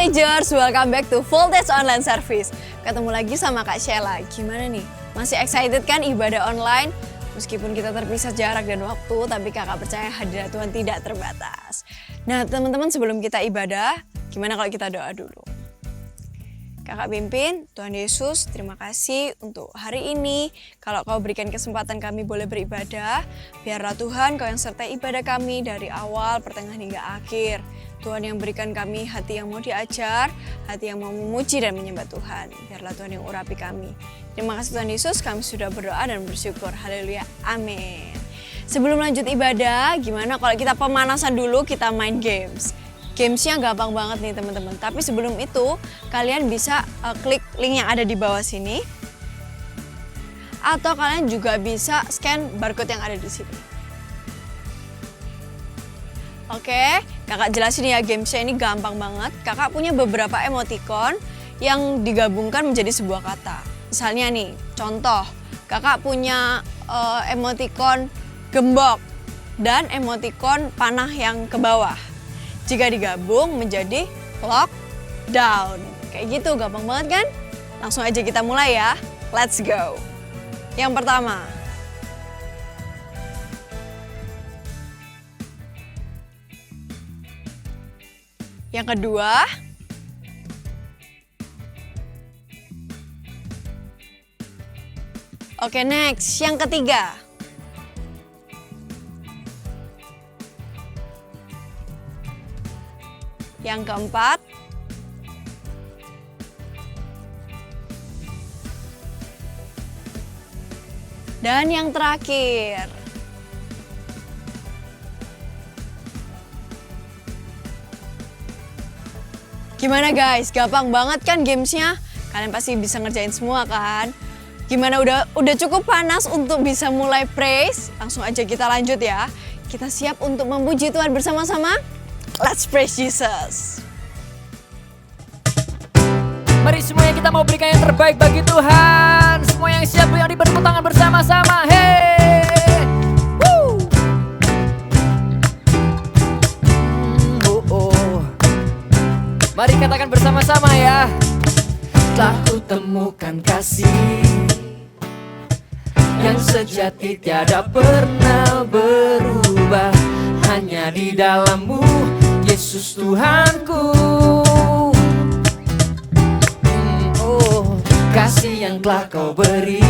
Villagers, welcome back to Voltage Online Service. Ketemu lagi sama Kak Sheila. Gimana nih? Masih excited kan ibadah online? Meskipun kita terpisah jarak dan waktu, tapi kakak percaya hadirat Tuhan tidak terbatas. Nah teman-teman, sebelum kita ibadah, gimana kalau kita doa dulu? Kakak pimpin, Tuhan Yesus, terima kasih untuk hari ini. Kalau kau berikan kesempatan kami boleh beribadah, biarlah Tuhan kau yang sertai ibadah kami dari awal, pertengahan hingga akhir. Tuhan yang berikan kami hati yang mau diajar, hati yang mau memuji dan menyembah Tuhan. Biarlah Tuhan yang urapi kami. Terima kasih Tuhan Yesus, kami sudah berdoa dan bersyukur. Haleluya, amin. Sebelum lanjut ibadah, gimana kalau kita pemanasan dulu, kita main games. Gamesnya gampang banget nih teman-teman. Tapi sebelum itu, kalian bisa klik link yang ada di bawah sini. Atau kalian juga bisa scan barcode yang ada di sini. Oke, kakak jelasin ya, gamesnya ini gampang banget. Kakak punya beberapa emoticon yang digabungkan menjadi sebuah kata. Misalnya nih, contoh, kakak punya emoticon gembok dan emoticon panah yang ke bawah. Jika digabung menjadi lockdown. Kayak gitu, gampang banget kan? Langsung aja kita mulai ya. Let's go. Yang pertama. Yang kedua. Oke, next. Yang ketiga. Yang keempat. Dan yang terakhir. Gimana guys? Gampang banget kan gamesnya? Kalian pasti bisa ngerjain semua kan? Gimana, udah cukup panas untuk bisa mulai praise? Langsung aja kita lanjut ya. Kita siap untuk memuji Tuhan bersama-sama? Let's praise Jesus. Mari semuanya kita mau berikan yang terbaik bagi Tuhan. Semua yang siap yang bertepuk tangan bersama-sama. Hey! Woo! Mari katakan bersama-sama ya. Telah ku temukan kasih yang sejati tiada pernah berubah. Hanya di dalam-Mu, Yesus Tuhanku. Kasih yang telah Kau beri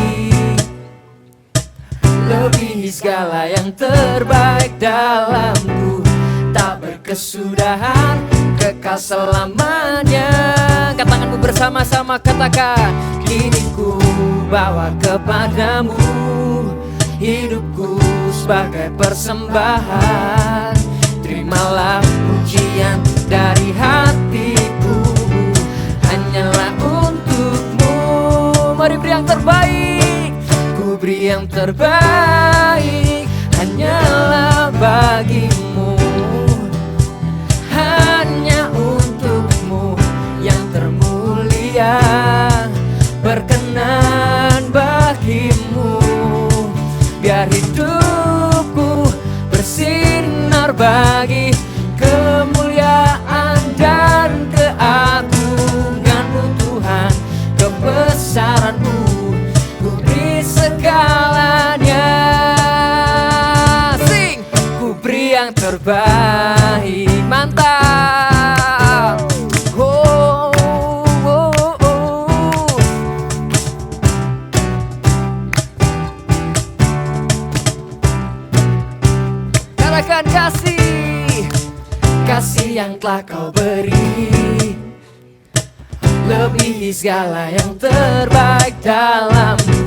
lebihi segala yang terbaik dalamku. Tak berkesudahan, kekal selamanya. Katakanmu bersama-sama, katakan. Kini ku bawa kepadamu hidupku sebagai persembahan. Terimalah pujian dari hatiku, hanyalah untukmu. Mari beri yang terbaik, ku beri yang terbaik, hanyalah bagimu. Hanya untukmu yang termulia, berkenan bagimu. Biar hidupku bersinar bagi kemuliaan dan keagungan-Mu Tuhan. Kebesaran-Mu ku beri segalanya. Sing, ku beri yang terbaik. Mantap. Oh, oh, oh. Katakan kasih, kasih yang telah Kau beri lebihi segala yang terbaik dalam-Mu.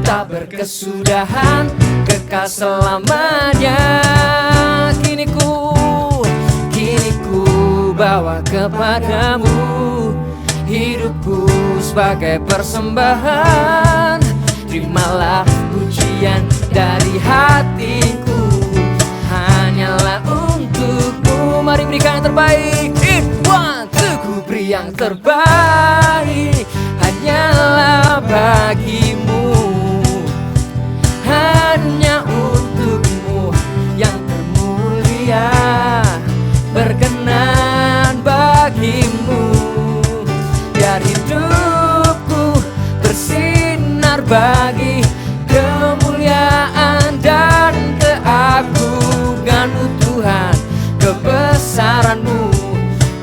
Tak berkesudahan, kekal selamanya. Kini ku bawa kepadamu hidupku sebagai persembahan. Terimalah pujian dari hatiku, hanyalah untukmu. Mari berikan yang terbaik. One, two. Ku beri yang terbaik, hanyalah bagimu. Hanya untukmu yang termulia, berkenan bagimu. bagi kemuliaan dan keagungan-Mu Tuhan. Kebesaran-Mu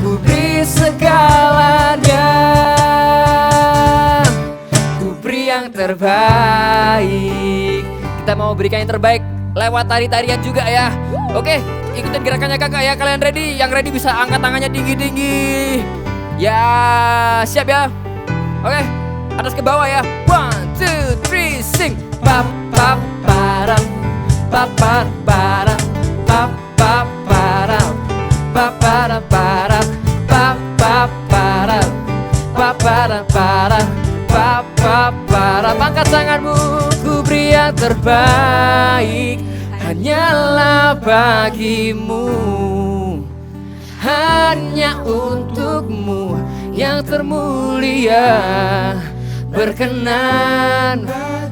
ku beri segalanya, ku beri yang terbaik. Kita mau berikan yang terbaik lewat tari-tarian juga ya. Oke, ikutin gerakannya kakak ya. Kalian ready? Yang ready bisa angkat tangannya tinggi-tinggi. Ya, siap ya. Oke, atas ke bawah ya. 1, 2, 3, sing. Pap pap param, pap pap param, pap pap param, pap param param, pap pap param, pap param param, pap pap param. Angkat tanganmu, ku beri yang terbaik hanyalah bagimu, hanya untukmu yang termulia. Berkenan,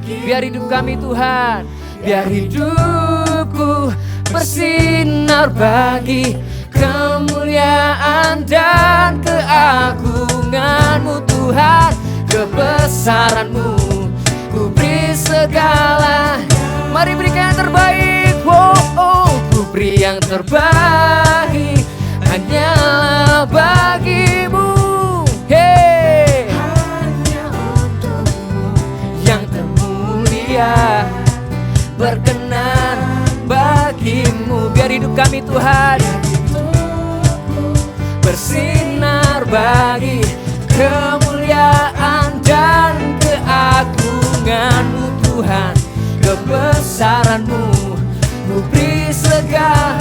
biar hidup kami Tuhan, biar hidupku bersinar bagi kemuliaan dan keagungan-Mu Tuhan. Kebesaran-Mu ku beri segala. Mari berikan yang terbaik. Ku beri yang terbaik hanyalah bagimu. Hey, hanya untukmu yang termulia. Berkenan bagimu, biar hidup kami Tuhan bersinar bagi kemuliaan dan keagungan-Mu Tuhan. Kebesaran-Mu ku beri segala.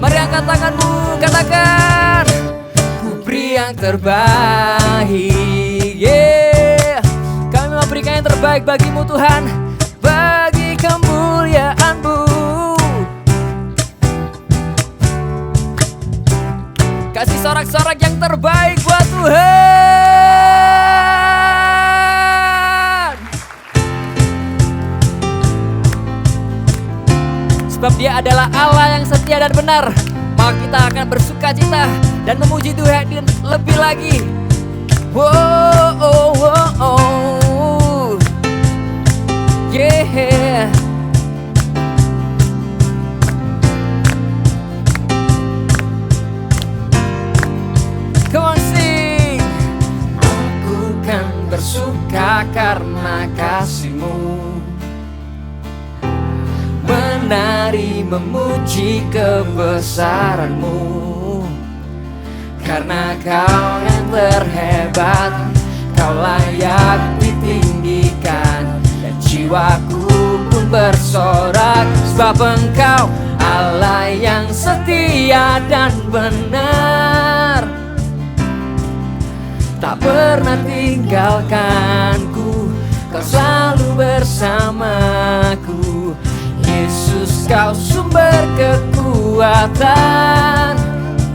Mari angkat tanganmu, katakan ku beri yang terbaik. Yeah, kami memberikan yang terbaik bagimu Tuhan, bagi kemuliaan-Mu. Kasih sorak-sorak yang terbaik buat Tuhan, sebab Dia adalah Allah yang setia dan benar. Maka kita akan bersuka cita dan memuji Tuhan lebih lagi. Yeah. Come on sing. Aku kan bersuka karena kasih-Mu, menari memuji kebesaran-Mu. Karena Kau yang terhebat, Kau layak ditinggikan, dan jiwaku pun bersorak. Sebab Engkau Allah yang setia dan benar, tak pernah tinggalkanku, Kau selalu bersamaku. Yesus, Kau sumber kekuatan.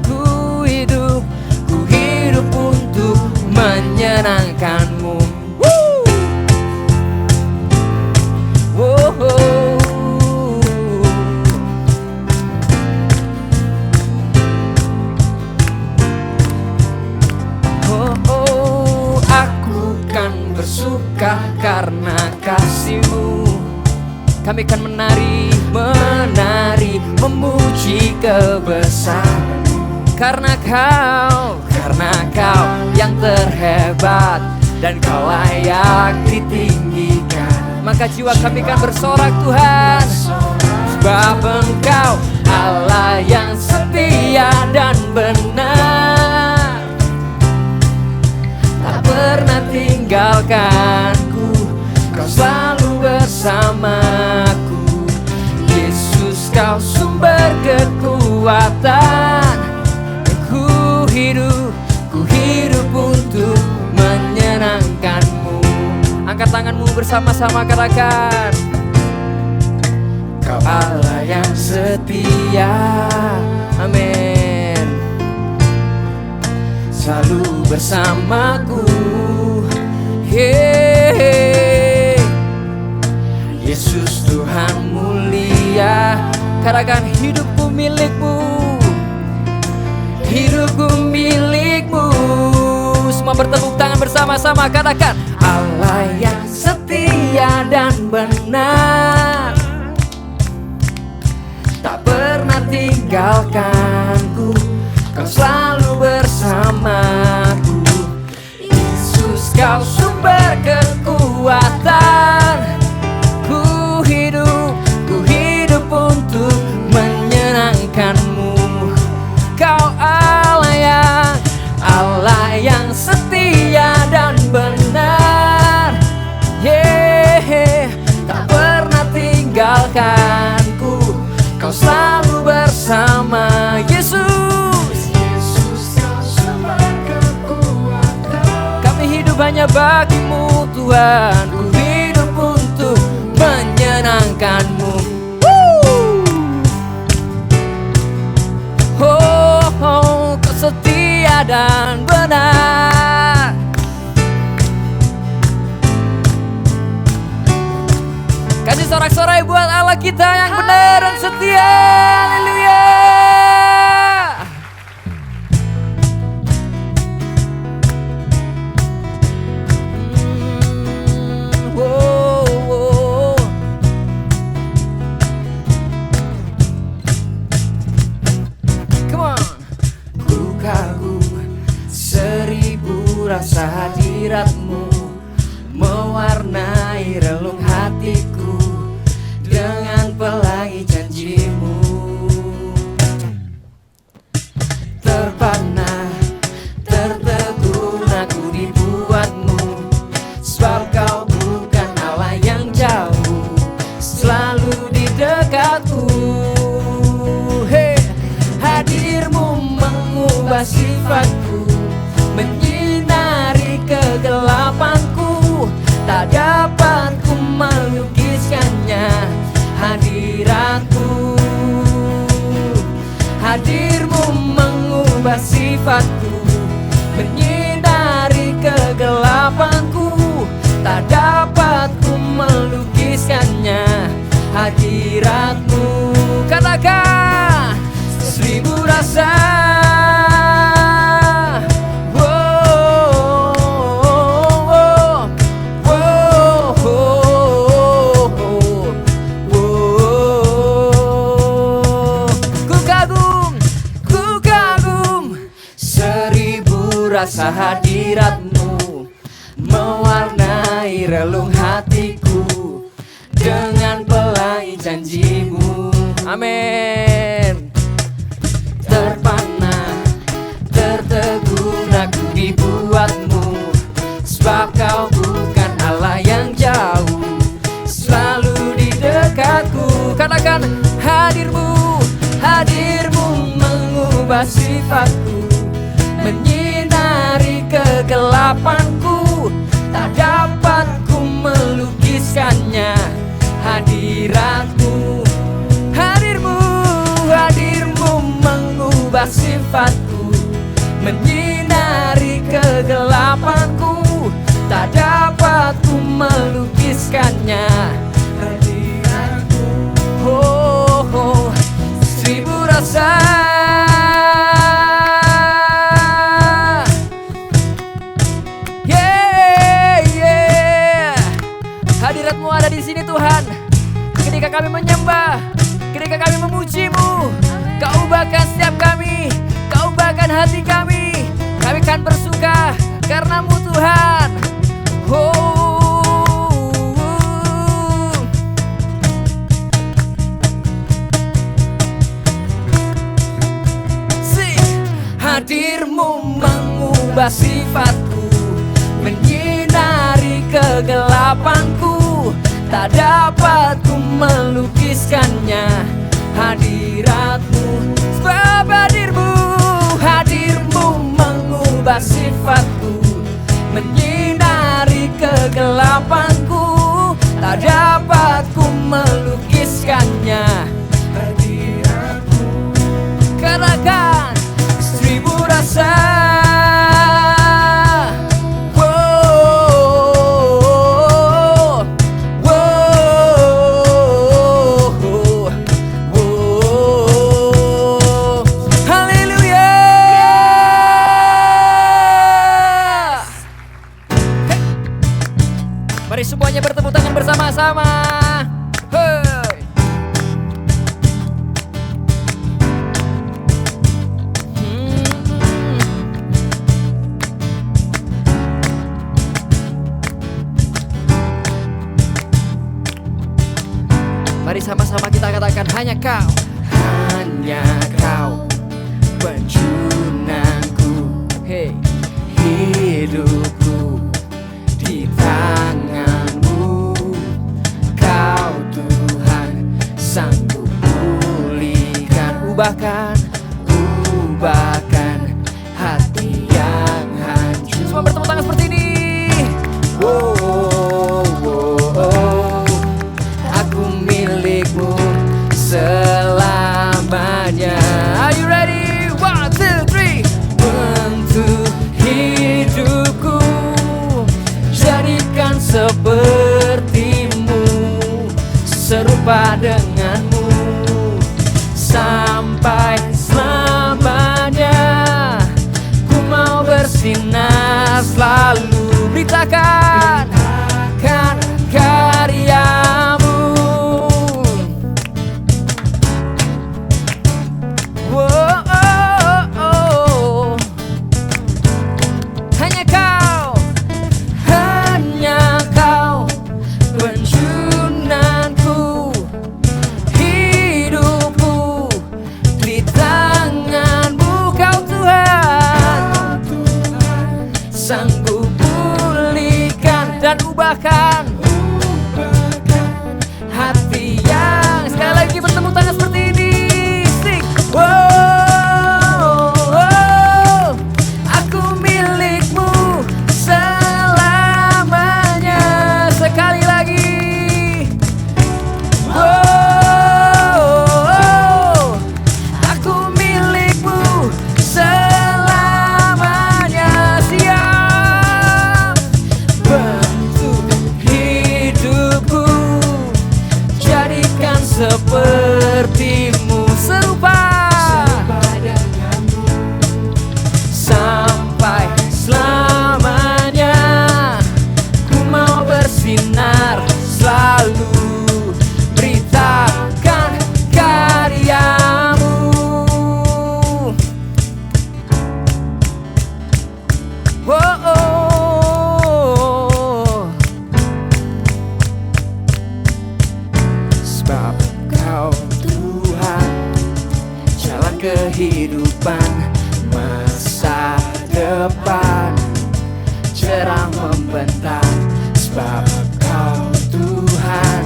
Ku hidup untuk menyenangkan-Mu. Aku kan bersuka karena kasih-Mu. Kami kan menari memuji kebesaran-Mu. Karena Kau yang terhebat, dan Kau layak ditinggikan. Maka jiwa kami kan bersorak Tuhan, sebab Engkau Allah yang setia dan benar, tak pernah tinggalkanku, Kau selalu bersamaku. Yesus, Kau sumber kekuatan. Ku hidup untuk menyenangkan-Mu. Angkat tanganmu bersama-sama, katakan Kau Allah yang setia. Amin. Selalu bersamaku. Hey, Yesus Tuhan mulia. Katakan hidupku milik-Mu, hidupku milik-Mu. Semua bertepuk tangan bersama-sama, katakan Allah yang setia dan benar, tak pernah tinggalkanku, kau selalu bersamaku. Yesus, kau sumber kekuatan, ku hidup untuk menyenangkanmu. Kau Allah yang setia dan benar, tak pernah tinggalkanku, kau selalu bersama. Yesus, kau sumber kekuatan, kami hidup hanya bagimu Tuhan, ku hidup untuk menyenangkanmu. Kau setia dan benar. Kasih sorak-sorai buat Allah kita yang benar dan setia. Haleluya. Rasa hadiratmu mewarnai relung hatiku dengan pelangi janjimu. Terpana, tertegun aku dibuatmu, sebab kau bukan Allah yang jauh, selalu di dekatku. Hadirmu mengubah sifatku, kegelapanku, tak dapat ku melukiskannya. Hadiratmu, hadirmu mengubah sifatku, menyinari kegelapanku, tak dapat ku melukiskannya. Hadiratmu, katakan 1000 rasa. Rasa hadiratmu mewarnai relung hatiku dengan pelangi janjimu. Amin. Terpana, tertegun aku dibuatmu, sebab kau bukan Allah yang jauh, selalu di dekatku. Katakan hadirmu, hadirmu mengubah sifatku, menyinari kegelapanku, tak dapat ku melukiskannya. Hadiratmu, hadirmu, hadirmu mengubah sifatku, menyinari kegelapanku, tak dapat ku melukiskannya. Hadiratmu, oh, 1000 rasa. Hadiratmu ada di sini Tuhan. Ketika kami menyembah, ketika kami memuji-Mu, Kau ubahkan setiap kami, Kau ubahkan hati kami. Kami akan bersuka karena-Mu Tuhan. Hadir-Mu mengubah sifatku, menyinari kegelapanku, tak dapat ku melukiskannya. Hadirat-Mu, sebab hadir-Mu, hadir-Mu mengubah sifatku, menyinari kegelapanku, tak dapat ku melukiskannya. Hadirat-Mu, katakan 1000 rasa. Mari semuanya bertepuk tangan bersama-sama. Hey. Mari sama-sama kita katakan hanya kau penjunanku, hey, hidupku di tanganmu. Kau Tuhan sanggup pulihkan, ubahkan hati yang hancur. Semua bertepuk tangan seperti ini. Oh, oh, oh, oh. Aku milikmu selamanya. Are you ready? 1, 2, 3. Untuk hidupku jadikan sepertimu, serupa denganmu sampai selamanya. Ku mau bersinar selalu, beritakan karyamu. Wow, oh, oh. Hanya kau penjunanku, hidupku di tanganmu. Kau Tuhan sanggup pulihkan dan ubahkan hati yang. Sekali lagi bertepuk tangan seperti ini. Sing. Wow, wow. Aku milikmu selamanya. Sekali lagi. Wow, aku milikmu selamanya. Siap. Bentuk hidupku jadikan sepertimu, serupa sampai selamanya. Ku mau bersinar selalu, beritakan karyamu. Oh, oh. Sebab Kau Tuhan, jalan kehidupan, masa depan, cerah membentang. Sebab Kau Tuhan,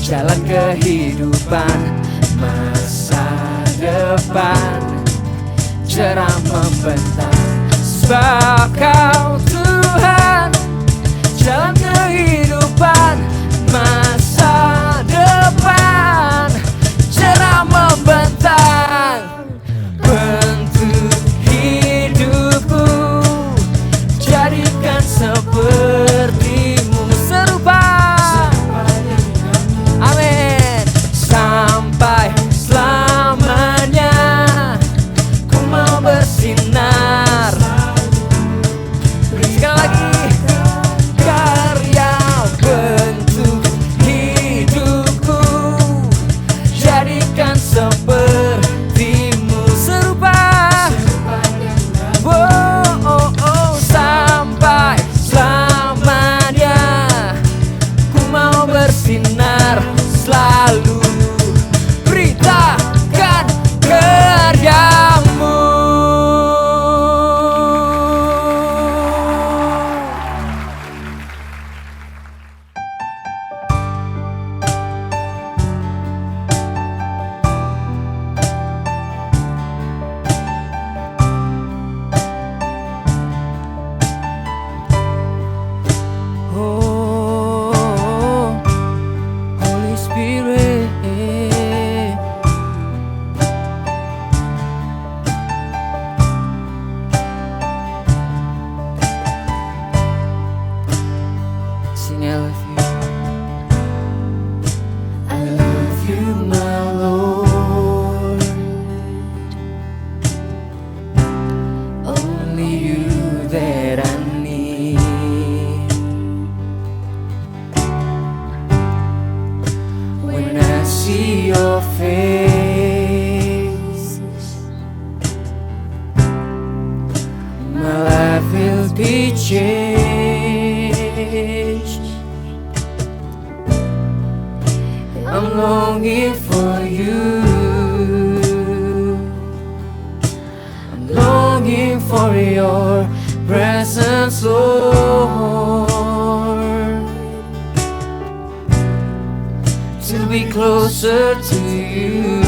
jalan kehidupan, masa depan, cerah membentang. Sebab Kau Tuhan, jalan kehidupan, masa depan, cerah membentang. Bentuk hidupku jadikan sepertimu, serupa. Amin. Sampai selamanya ku mau bersinar. Sekali lagi. see your face, my life will be changed. I'm longing for you, I'm longing for your presence, Lord, to be closer to you.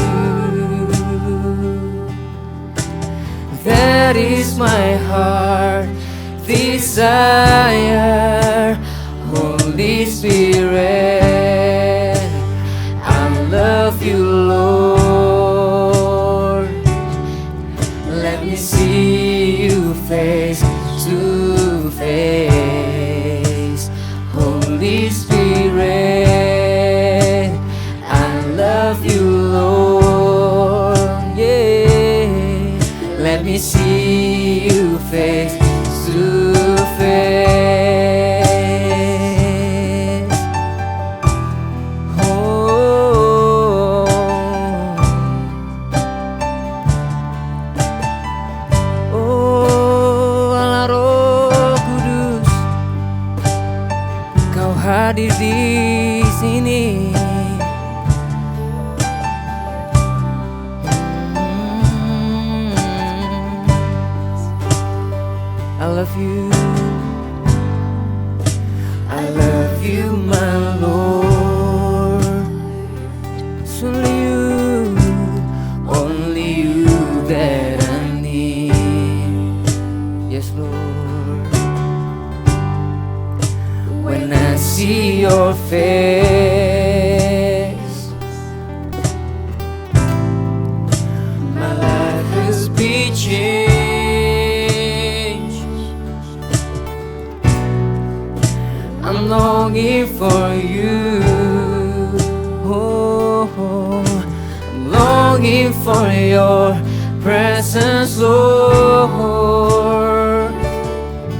That is my heart desire, Holy Spirit, I love you, Lord. Let me see you face to face, Holy Spirit, I love you, Lord. Yeah, let me see you face to face. Oh, oh, Allah Roh Kudus, Kau hadir di sini. I love you, I love you, my Lord. It's only you that I need. Yes, Lord. When I see your face, my life will be changed. I'm longing for you, oh, I'm longing for your presence, Lord,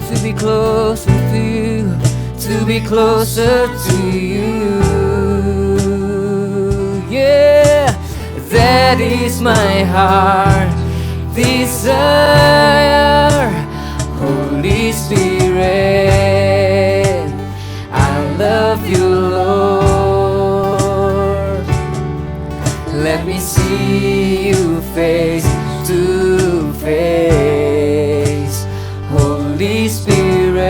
to be closer to you, to be closer to you. Yeah, that is my heart desire, Holy Spirit, I love you, Lord. Let me see you face to face, Holy Spirit,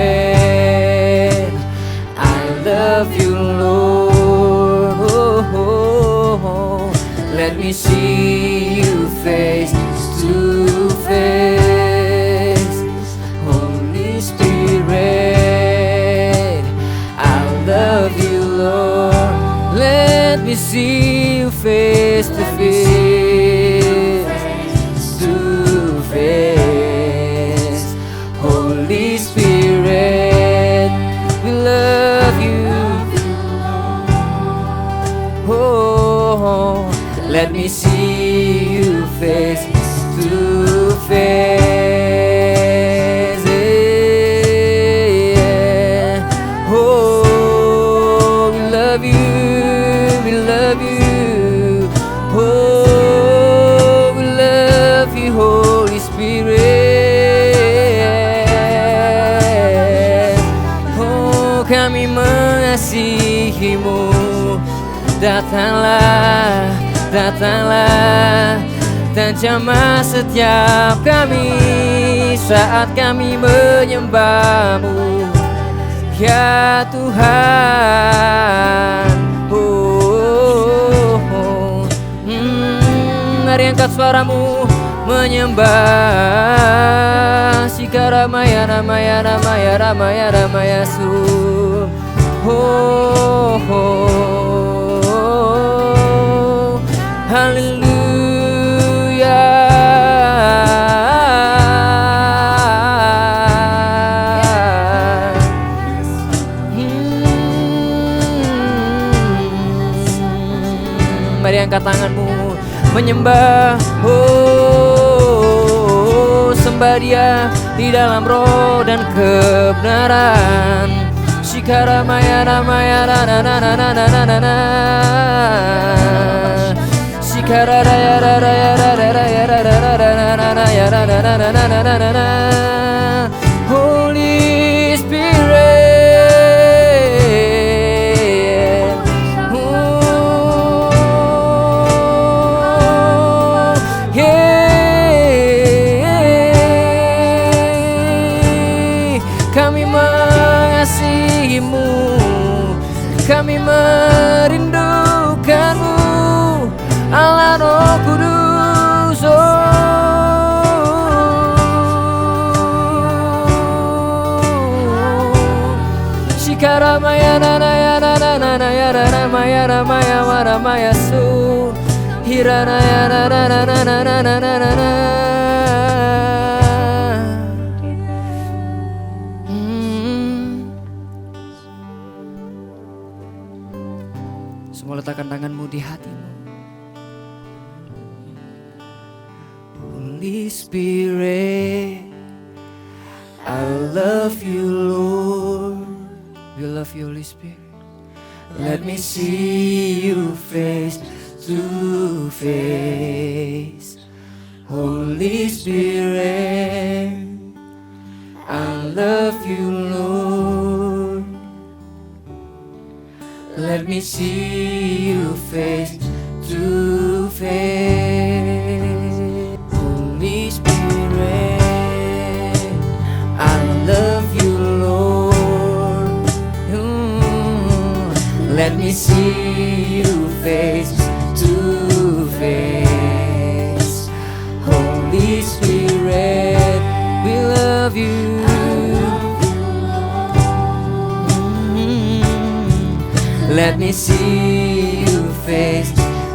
I love you, Lord. Let me see you face to face, Holy Spirit, I love you, Lord. Let me see you face to face, Holy Spirit, we love you. Oh, let me see you face to face. Yeah. Oh, we love you, we love you. Oh, we love you, Holy Spirit. Oh, kami mengasihimu. Datanglah, datanglah, dan jamah setiap kami saat kami menyembah-Mu, ya Tuhan. Mari angkat suaramu menyembah. Sikaramaya ramaya ramaya ramaya ramaya su. Haleluya. Mari angkat tanganmu menyembah. Oh, sembah Dia di dalam roh dan kebenaran. Shikaramaya ramaya na na na na na na na. Holy Spirit, kami mengasihimu, kami merindukanmu, Allah Roh Kudus. Shikaramaya nana ya nana nana ya nana maya ramaya maramaya su hirana ya nana nana nana nana nana. Semua letakkan tanganmu di hatimu. Holy Spirit, I love you, Lord. We love you, Holy Spirit. Let me see you face to face. Holy Spirit, I love you, Lord. Let me see you face to face. Holy Spirit, I love you, Lord. Let me see you face to face. Holy Spirit, we love you. Let me see you face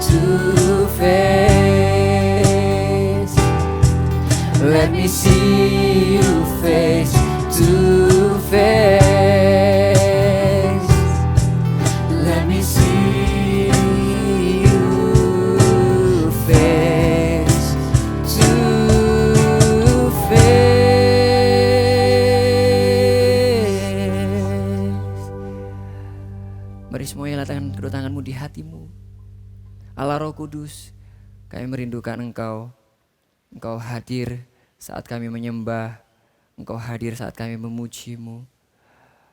to face. Let me see you face to face. Let me see you face to face. Mari semuanya letakkan kedua tanganmu di hatimu. Allah Roh Kudus, kami merindukan Engkau. Engkau hadir saat kami menyembah. Engkau hadir saat kami memuji-Mu.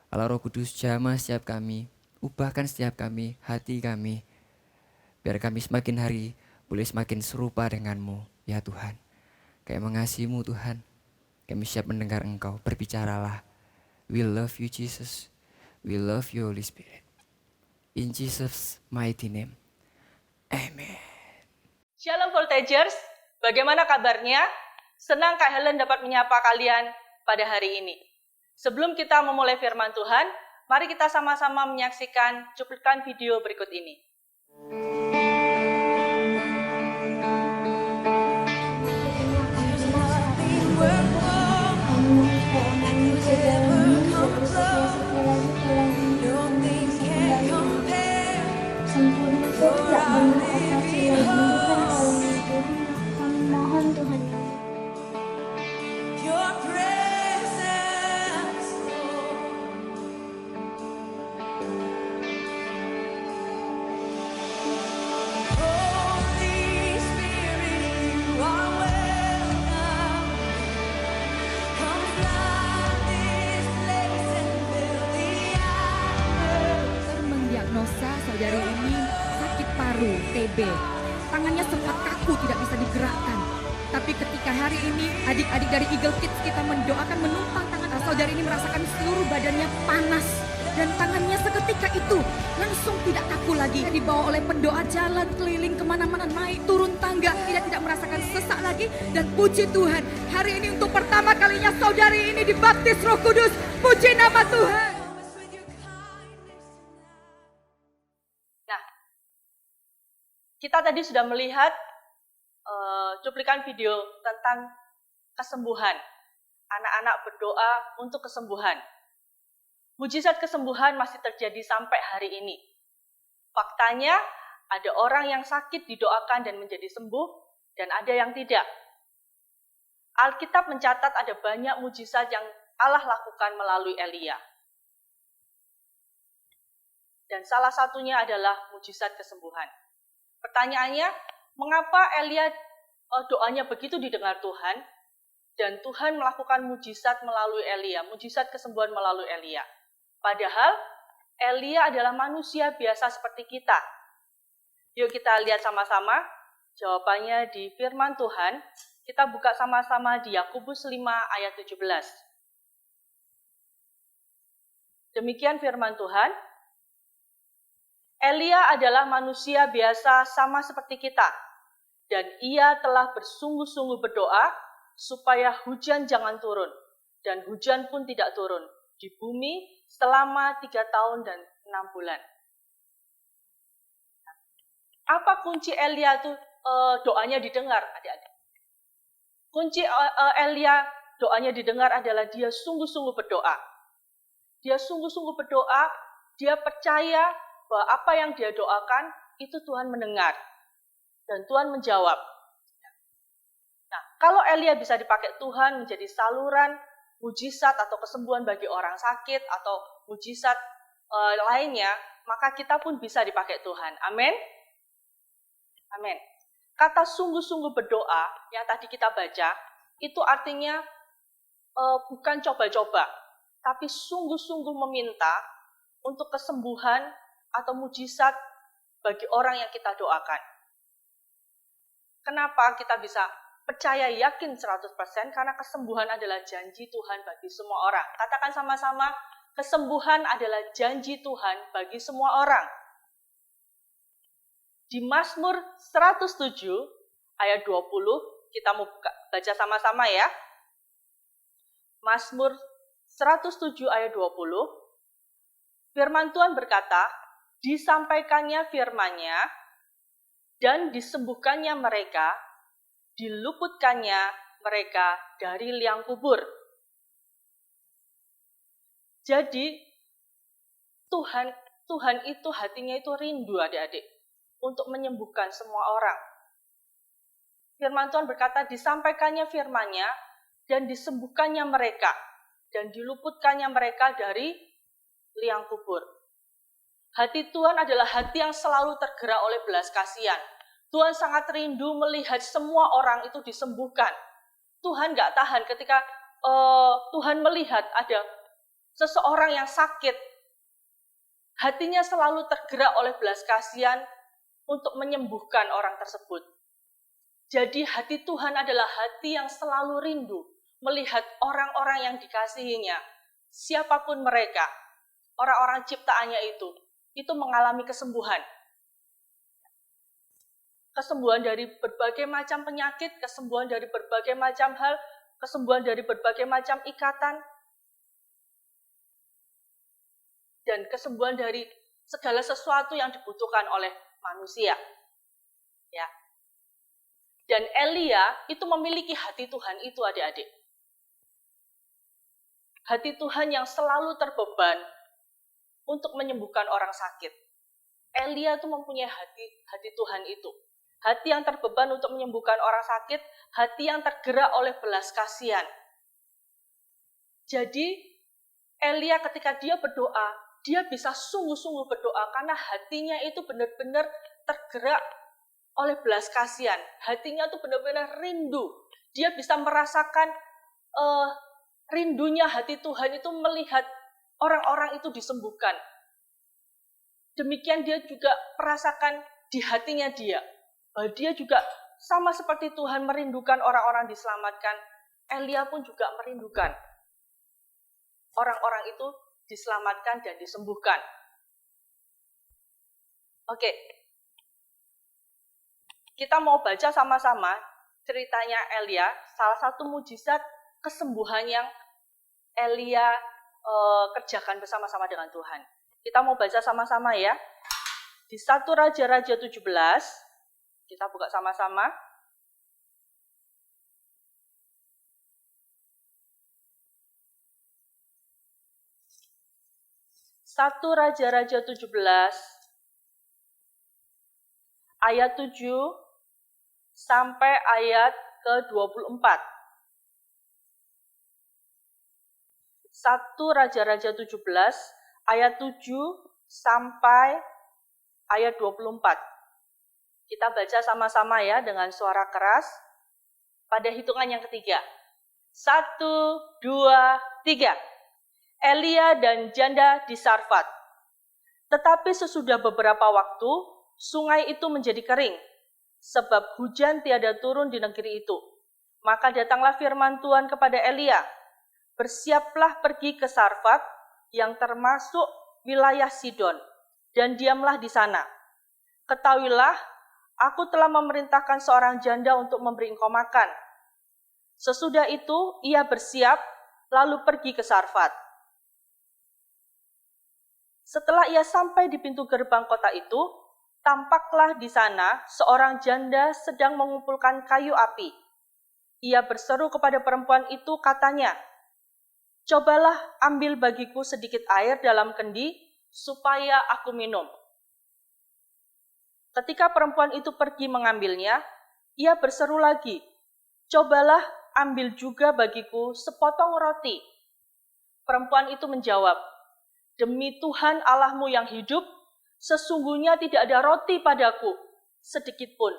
Allah Roh Kudus, jamah setiap kami. Ubahkan setiap kami, hati kami. Biar kami semakin hari boleh semakin serupa dengan-Mu, ya Tuhan. Kami mengasihi-Mu Tuhan. Kami siap mendengar Engkau, berbicaralah. We love you Jesus. We love you Holy Spirit. In Jesus' mighty name. Amen. Shalom Voltagers, bagaimana kabarnya? Senang Kak Helen dapat menyapa kalian pada hari ini. Sebelum kita memulai firman Tuhan, mari kita sama-sama menyaksikan cuplikan video berikut ini. Mohon Tuhan. Mendiagnosa saudari ini sakit paru, TB. Tangannya sempat kaku, tidak bisa digerakkan. Tapi ketika hari ini adik-adik dari Eagle Kids kita mendoakan menumpang tangan saudari ini, merasakan seluruh badannya panas. Dan tangannya seketika itu langsung tidak kaku lagi. Dibawa oleh pendoa jalan keliling kemana-mana, naik turun tangga, tidak merasakan sesak lagi. Dan puji Tuhan, hari ini untuk pertama kalinya saudari ini dibaptis Roh Kudus. Puji nama Tuhan. Kita tadi sudah melihat cuplikan video tentang kesembuhan. Anak-anak berdoa untuk kesembuhan. Mujizat kesembuhan masih terjadi sampai hari ini. Faktanya, ada orang yang sakit didoakan dan menjadi sembuh, dan ada yang tidak. Alkitab mencatat ada banyak mujizat yang Allah lakukan melalui Elia. Dan salah satunya adalah mujizat kesembuhan. Pertanyaannya, Mengapa Elia doanya begitu didengar Tuhan? Dan Tuhan melakukan mujizat melalui Elia, mujizat kesembuhan melalui Elia. Padahal Elia adalah manusia biasa seperti kita. Yuk kita lihat sama-sama jawabannya di firman Tuhan. Kita buka sama-sama di Yakobus 5 ayat 17. Demikian firman Tuhan. Elia adalah manusia biasa sama seperti kita. Dan ia telah bersungguh-sungguh berdoa supaya hujan jangan turun. Dan hujan pun tidak turun di bumi selama 3 tahun dan 6 bulan. Apa kunci Elia itu doanya didengar, adik-adik? Kunci Elia doanya didengar adalah dia sungguh-sungguh berdoa. Dia sungguh-sungguh berdoa, dia percaya bahwa apa yang dia doakan itu Tuhan mendengar. Dan Tuhan menjawab. Nah, kalau Elia bisa dipakai Tuhan menjadi saluran mujizat atau kesembuhan bagi orang sakit atau mujizat lainnya, maka kita pun bisa dipakai Tuhan. Amin. Amin. Kata sungguh-sungguh berdoa yang tadi kita baca, itu artinya bukan coba-coba, tapi sungguh-sungguh meminta untuk kesembuhan atau mujizat bagi orang yang kita doakan. Kenapa kita bisa percaya yakin 100%? Karena kesembuhan adalah janji Tuhan bagi semua orang. Katakan sama-sama, kesembuhan adalah janji Tuhan bagi semua orang. Di Mazmur 107 ayat 20, kita mau baca sama-sama ya. Mazmur 107 ayat 20, firman Tuhan berkata, disampaikannya firman-Nya dan disembuhkannya mereka, diluputkannya mereka dari liang kubur. Jadi Tuhan itu hatinya itu rindu adik-adik untuk menyembuhkan semua orang. Firman Tuhan berkata disampaikannya firman-Nya dan disembuhkannya mereka dan diluputkannya mereka dari liang kubur. Hati Tuhan adalah hati yang selalu tergerak oleh belas kasihan. Tuhan sangat rindu melihat semua orang itu disembuhkan. Tuhan gak tahan ketika Tuhan melihat ada seseorang yang sakit. Hatinya selalu tergerak oleh belas kasihan untuk menyembuhkan orang tersebut. Jadi hati Tuhan adalah hati yang selalu rindu melihat orang-orang yang dikasihinya, siapapun mereka, orang-orang ciptaannya itu mengalami kesembuhan. Kesembuhan dari berbagai macam penyakit, kesembuhan dari berbagai macam hal, kesembuhan dari berbagai macam ikatan, dan kesembuhan dari segala sesuatu yang dibutuhkan oleh manusia. Ya. Dan Elia itu memiliki hati Tuhan itu adik-adik. Hati Tuhan yang selalu terbeban untuk menyembuhkan orang sakit. Elia itu mempunyai hati Tuhan itu. Hati yang terbeban untuk menyembuhkan orang sakit, hati yang tergerak oleh belas kasihan. Jadi Elia ketika dia berdoa, dia bisa sungguh-sungguh berdoa karena hatinya itu benar-benar tergerak oleh belas kasihan. Hatinya itu benar-benar rindu. Dia bisa merasakan rindunya hati Tuhan itu melihat orang-orang itu disembuhkan. Demikian dia juga merasakan di hatinya dia. Bahwa dia juga sama seperti Tuhan merindukan orang-orang diselamatkan. Elia pun juga merindukan orang-orang itu diselamatkan dan disembuhkan. Oke. Kita mau baca sama-sama ceritanya Elia, salah satu mujizat kesembuhan yang Elia kerjakan bersama-sama dengan Tuhan. Kita mau baca sama-sama ya. Di 1 Raja-Raja 17, kita buka sama-sama. Satu Raja-Raja 17 ayat 7 sampai ayat ke-24. 1 Raja-Raja 17 ayat 7 sampai ayat 24. Kita baca sama-sama ya dengan suara keras. Pada hitungan yang ketiga. 1, 2, 3. Elia dan janda di Sarfat. Tetapi sesudah beberapa waktu, sungai itu menjadi kering, sebab hujan tiada turun di negeri itu. Maka datanglah firman Tuhan kepada Elia, bersiaplah pergi ke Sarfat, yang termasuk wilayah Sidon, dan diamlah di sana. Ketahuilah, aku telah memerintahkan seorang janda untuk memberi engkau makan. Sesudah itu, ia bersiap, lalu pergi ke Sarfat. Setelah ia sampai di pintu gerbang kota itu, tampaklah di sana seorang janda sedang mengumpulkan kayu api. Ia berseru kepada perempuan itu, katanya, "Cobalah ambil bagiku sedikit air dalam kendi, supaya aku minum." Ketika perempuan itu pergi mengambilnya, ia berseru lagi, "Cobalah ambil juga bagiku sepotong roti." Perempuan itu menjawab, "Demi Tuhan Allahmu yang hidup, sesungguhnya tidak ada roti padaku, sedikit pun,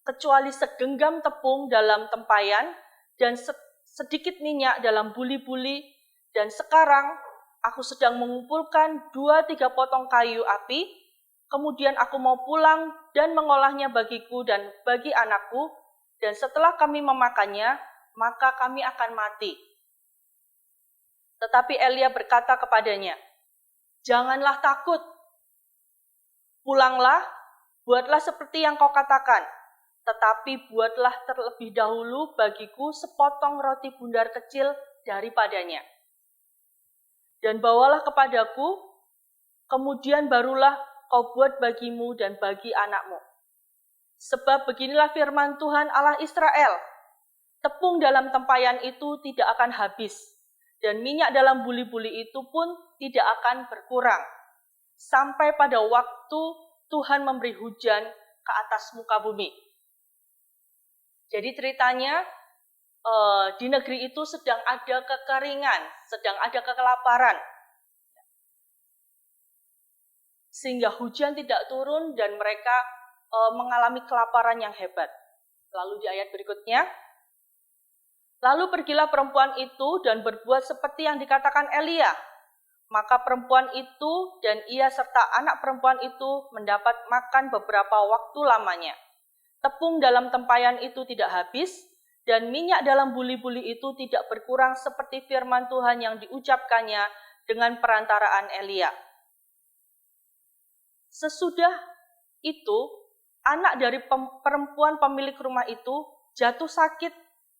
kecuali segenggam tepung dalam tempayan dan sedikit minyak dalam buli-buli, dan sekarang aku sedang mengumpulkan 2-3 potong kayu api, kemudian aku mau pulang dan mengolahnya bagiku dan bagi anakku, dan setelah kami memakannya, maka kami akan mati." Tetapi Elia berkata kepadanya, "Janganlah takut. Pulanglah, buatlah seperti yang kau katakan, tetapi buatlah terlebih dahulu bagiku sepotong roti bundar kecil daripadanya. Dan bawalah kepadaku, kemudian barulah kau buat bagimu dan bagi anakmu. Sebab beginilah firman Tuhan Allah Israel, tepung dalam tempayan itu tidak akan habis, dan minyak dalam buli-buli itu pun tidak akan berkurang, sampai pada waktu Tuhan memberi hujan ke atas muka bumi." Jadi ceritanya di negeri itu sedang ada kekeringan, sedang ada kelaparan. Sehingga hujan tidak turun dan mereka mengalami kelaparan yang hebat. Lalu di ayat berikutnya, "Lalu pergilah perempuan itu dan berbuat seperti yang dikatakan Elia. Maka perempuan itu dan ia serta anak perempuan itu mendapat makan beberapa waktu lamanya. Tepung dalam tempayan itu tidak habis, dan minyak dalam buli-buli itu tidak berkurang seperti firman Tuhan yang diucapkannya dengan perantaraan Elia. Sesudah itu, anak dari perempuan pemilik rumah itu jatuh sakit,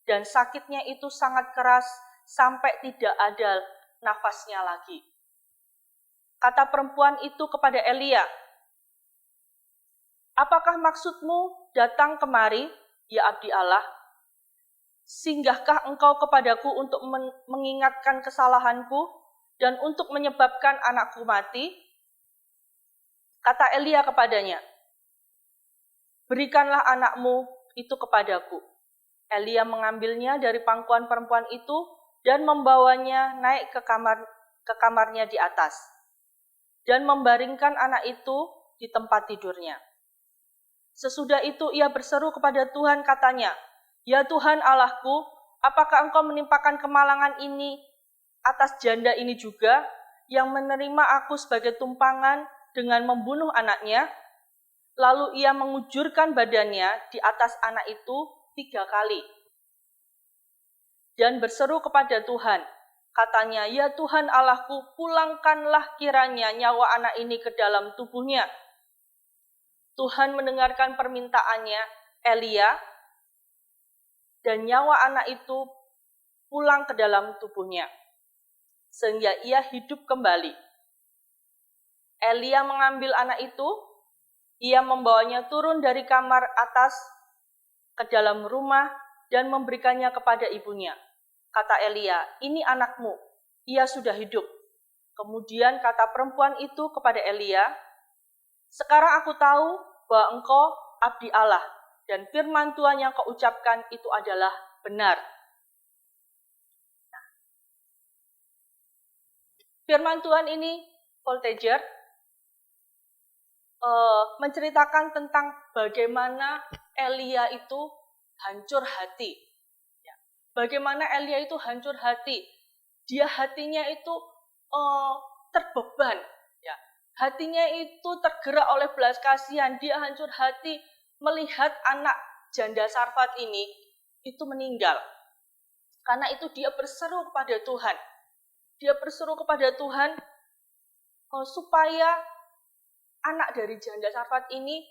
dan sakitnya itu sangat keras sampai tidak ada nafasnya lagi. Kata perempuan itu kepada Elia, "Apakah maksudmu datang kemari, ya abdi Allah? Singgahkah engkau kepadaku untuk mengingatkan kesalahanku dan untuk menyebabkan anakku mati?" Kata Elia kepadanya, "Berikanlah anakmu itu kepadaku." Elia mengambilnya dari pangkuan perempuan itu dan membawanya naik ke kamarnya di atas, dan membaringkan anak itu di tempat tidurnya. Sesudah itu ia berseru kepada Tuhan, katanya, "Ya Tuhan Allahku, apakah engkau menimpakan kemalangan ini atas janda ini juga, yang menerima aku sebagai tumpangan dengan membunuh anaknya?" Lalu ia mengujurkan badannya di atas anak itu 3 kali. Dan berseru kepada Tuhan, katanya, "Ya Tuhan Allahku, pulangkanlah kiranya nyawa anak ini ke dalam tubuhnya." Tuhan mendengarkan permintaannya Elia, dan nyawa anak itu pulang ke dalam tubuhnya, sehingga ia hidup kembali. Elia mengambil anak itu, ia membawanya turun dari kamar atas ke dalam rumah dan memberikannya kepada ibunya. Kata Elia, "Ini anakmu, ia sudah hidup." Kemudian kata perempuan itu kepada Elia, "Sekarang aku tahu bahwa engkau abdi Allah, dan firman Tuhan yang kau ucapkan itu adalah benar." Firman Tuhan ini, Voltager, menceritakan tentang bagaimana Elia itu hancur hati. Ya. Bagaimana Elia itu hancur hati. Dia hatinya itu terbeban. Ya. Hatinya itu tergerak oleh belas kasihan. Dia hancur hati melihat anak janda Sarfat ini itu meninggal. Karena itu dia berseru kepada Tuhan. Dia berseru kepada Tuhan supaya anak dari janda Sarfat ini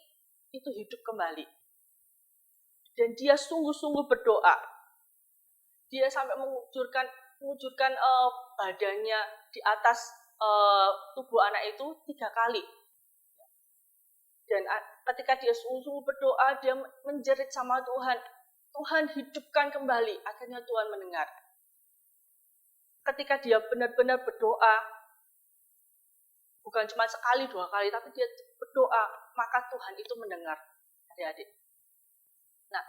itu hidup kembali. Dan dia sungguh-sungguh berdoa. Dia sampai mengujurkan badannya di atas tubuh anak itu 3 kali. Dan ketika dia sungguh-sungguh berdoa, dia menjerit sama Tuhan. Tuhan hidupkan kembali. Akhirnya Tuhan mendengar. Ketika dia benar-benar berdoa, bukan cuma sekali 2 kali, tapi dia berdoa, maka Tuhan itu mendengar, adik-adik. Nah,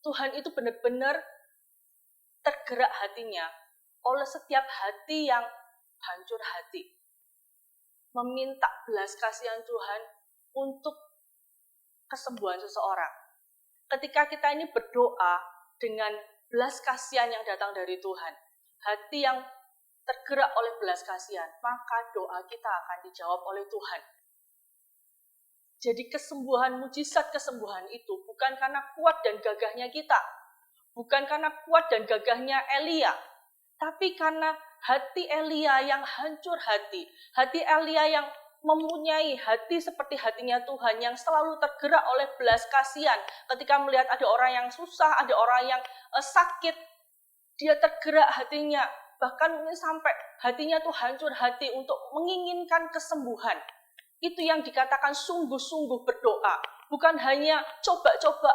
Tuhan itu benar-benar tergerak hatinya oleh setiap hati yang hancur hati. Meminta belas kasihan Tuhan untuk kesembuhan seseorang. Ketika kita ini berdoa dengan belas kasihan yang datang dari Tuhan, hati yang tergerak oleh belas kasihan, maka doa kita akan dijawab oleh Tuhan. Jadi kesembuhan, mujizat kesembuhan itu bukan karena kuat dan gagahnya kita, bukan karena kuat dan gagahnya Elia, tapi karena hati Elia yang hancur hati Elia yang mempunyai hati seperti hatinya Tuhan, yang selalu tergerak oleh belas kasihan. Ketika melihat ada orang yang susah, ada orang yang sakit, dia tergerak hatinya. Bahkan mungkin sampai hatinya tuh hancur hati untuk menginginkan kesembuhan. Itu yang dikatakan sungguh-sungguh berdoa. Bukan hanya coba-coba,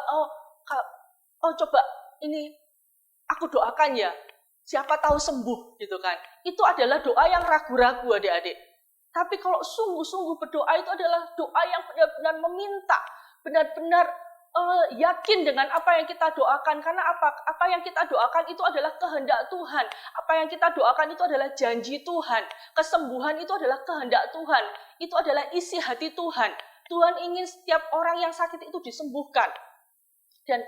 coba ini aku doakan ya, siapa tahu sembuh gitu kan. Itu adalah doa yang ragu-ragu adik-adik. Tapi kalau sungguh-sungguh berdoa itu adalah doa yang benar-benar meminta, benar-benar yakin dengan apa yang kita doakan. Karena apa yang kita doakan itu adalah kehendak Tuhan. Apa yang kita doakan itu adalah janji Tuhan. Kesembuhan itu adalah kehendak Tuhan. Itu adalah isi hati Tuhan. Tuhan ingin setiap orang yang sakit itu disembuhkan. Dan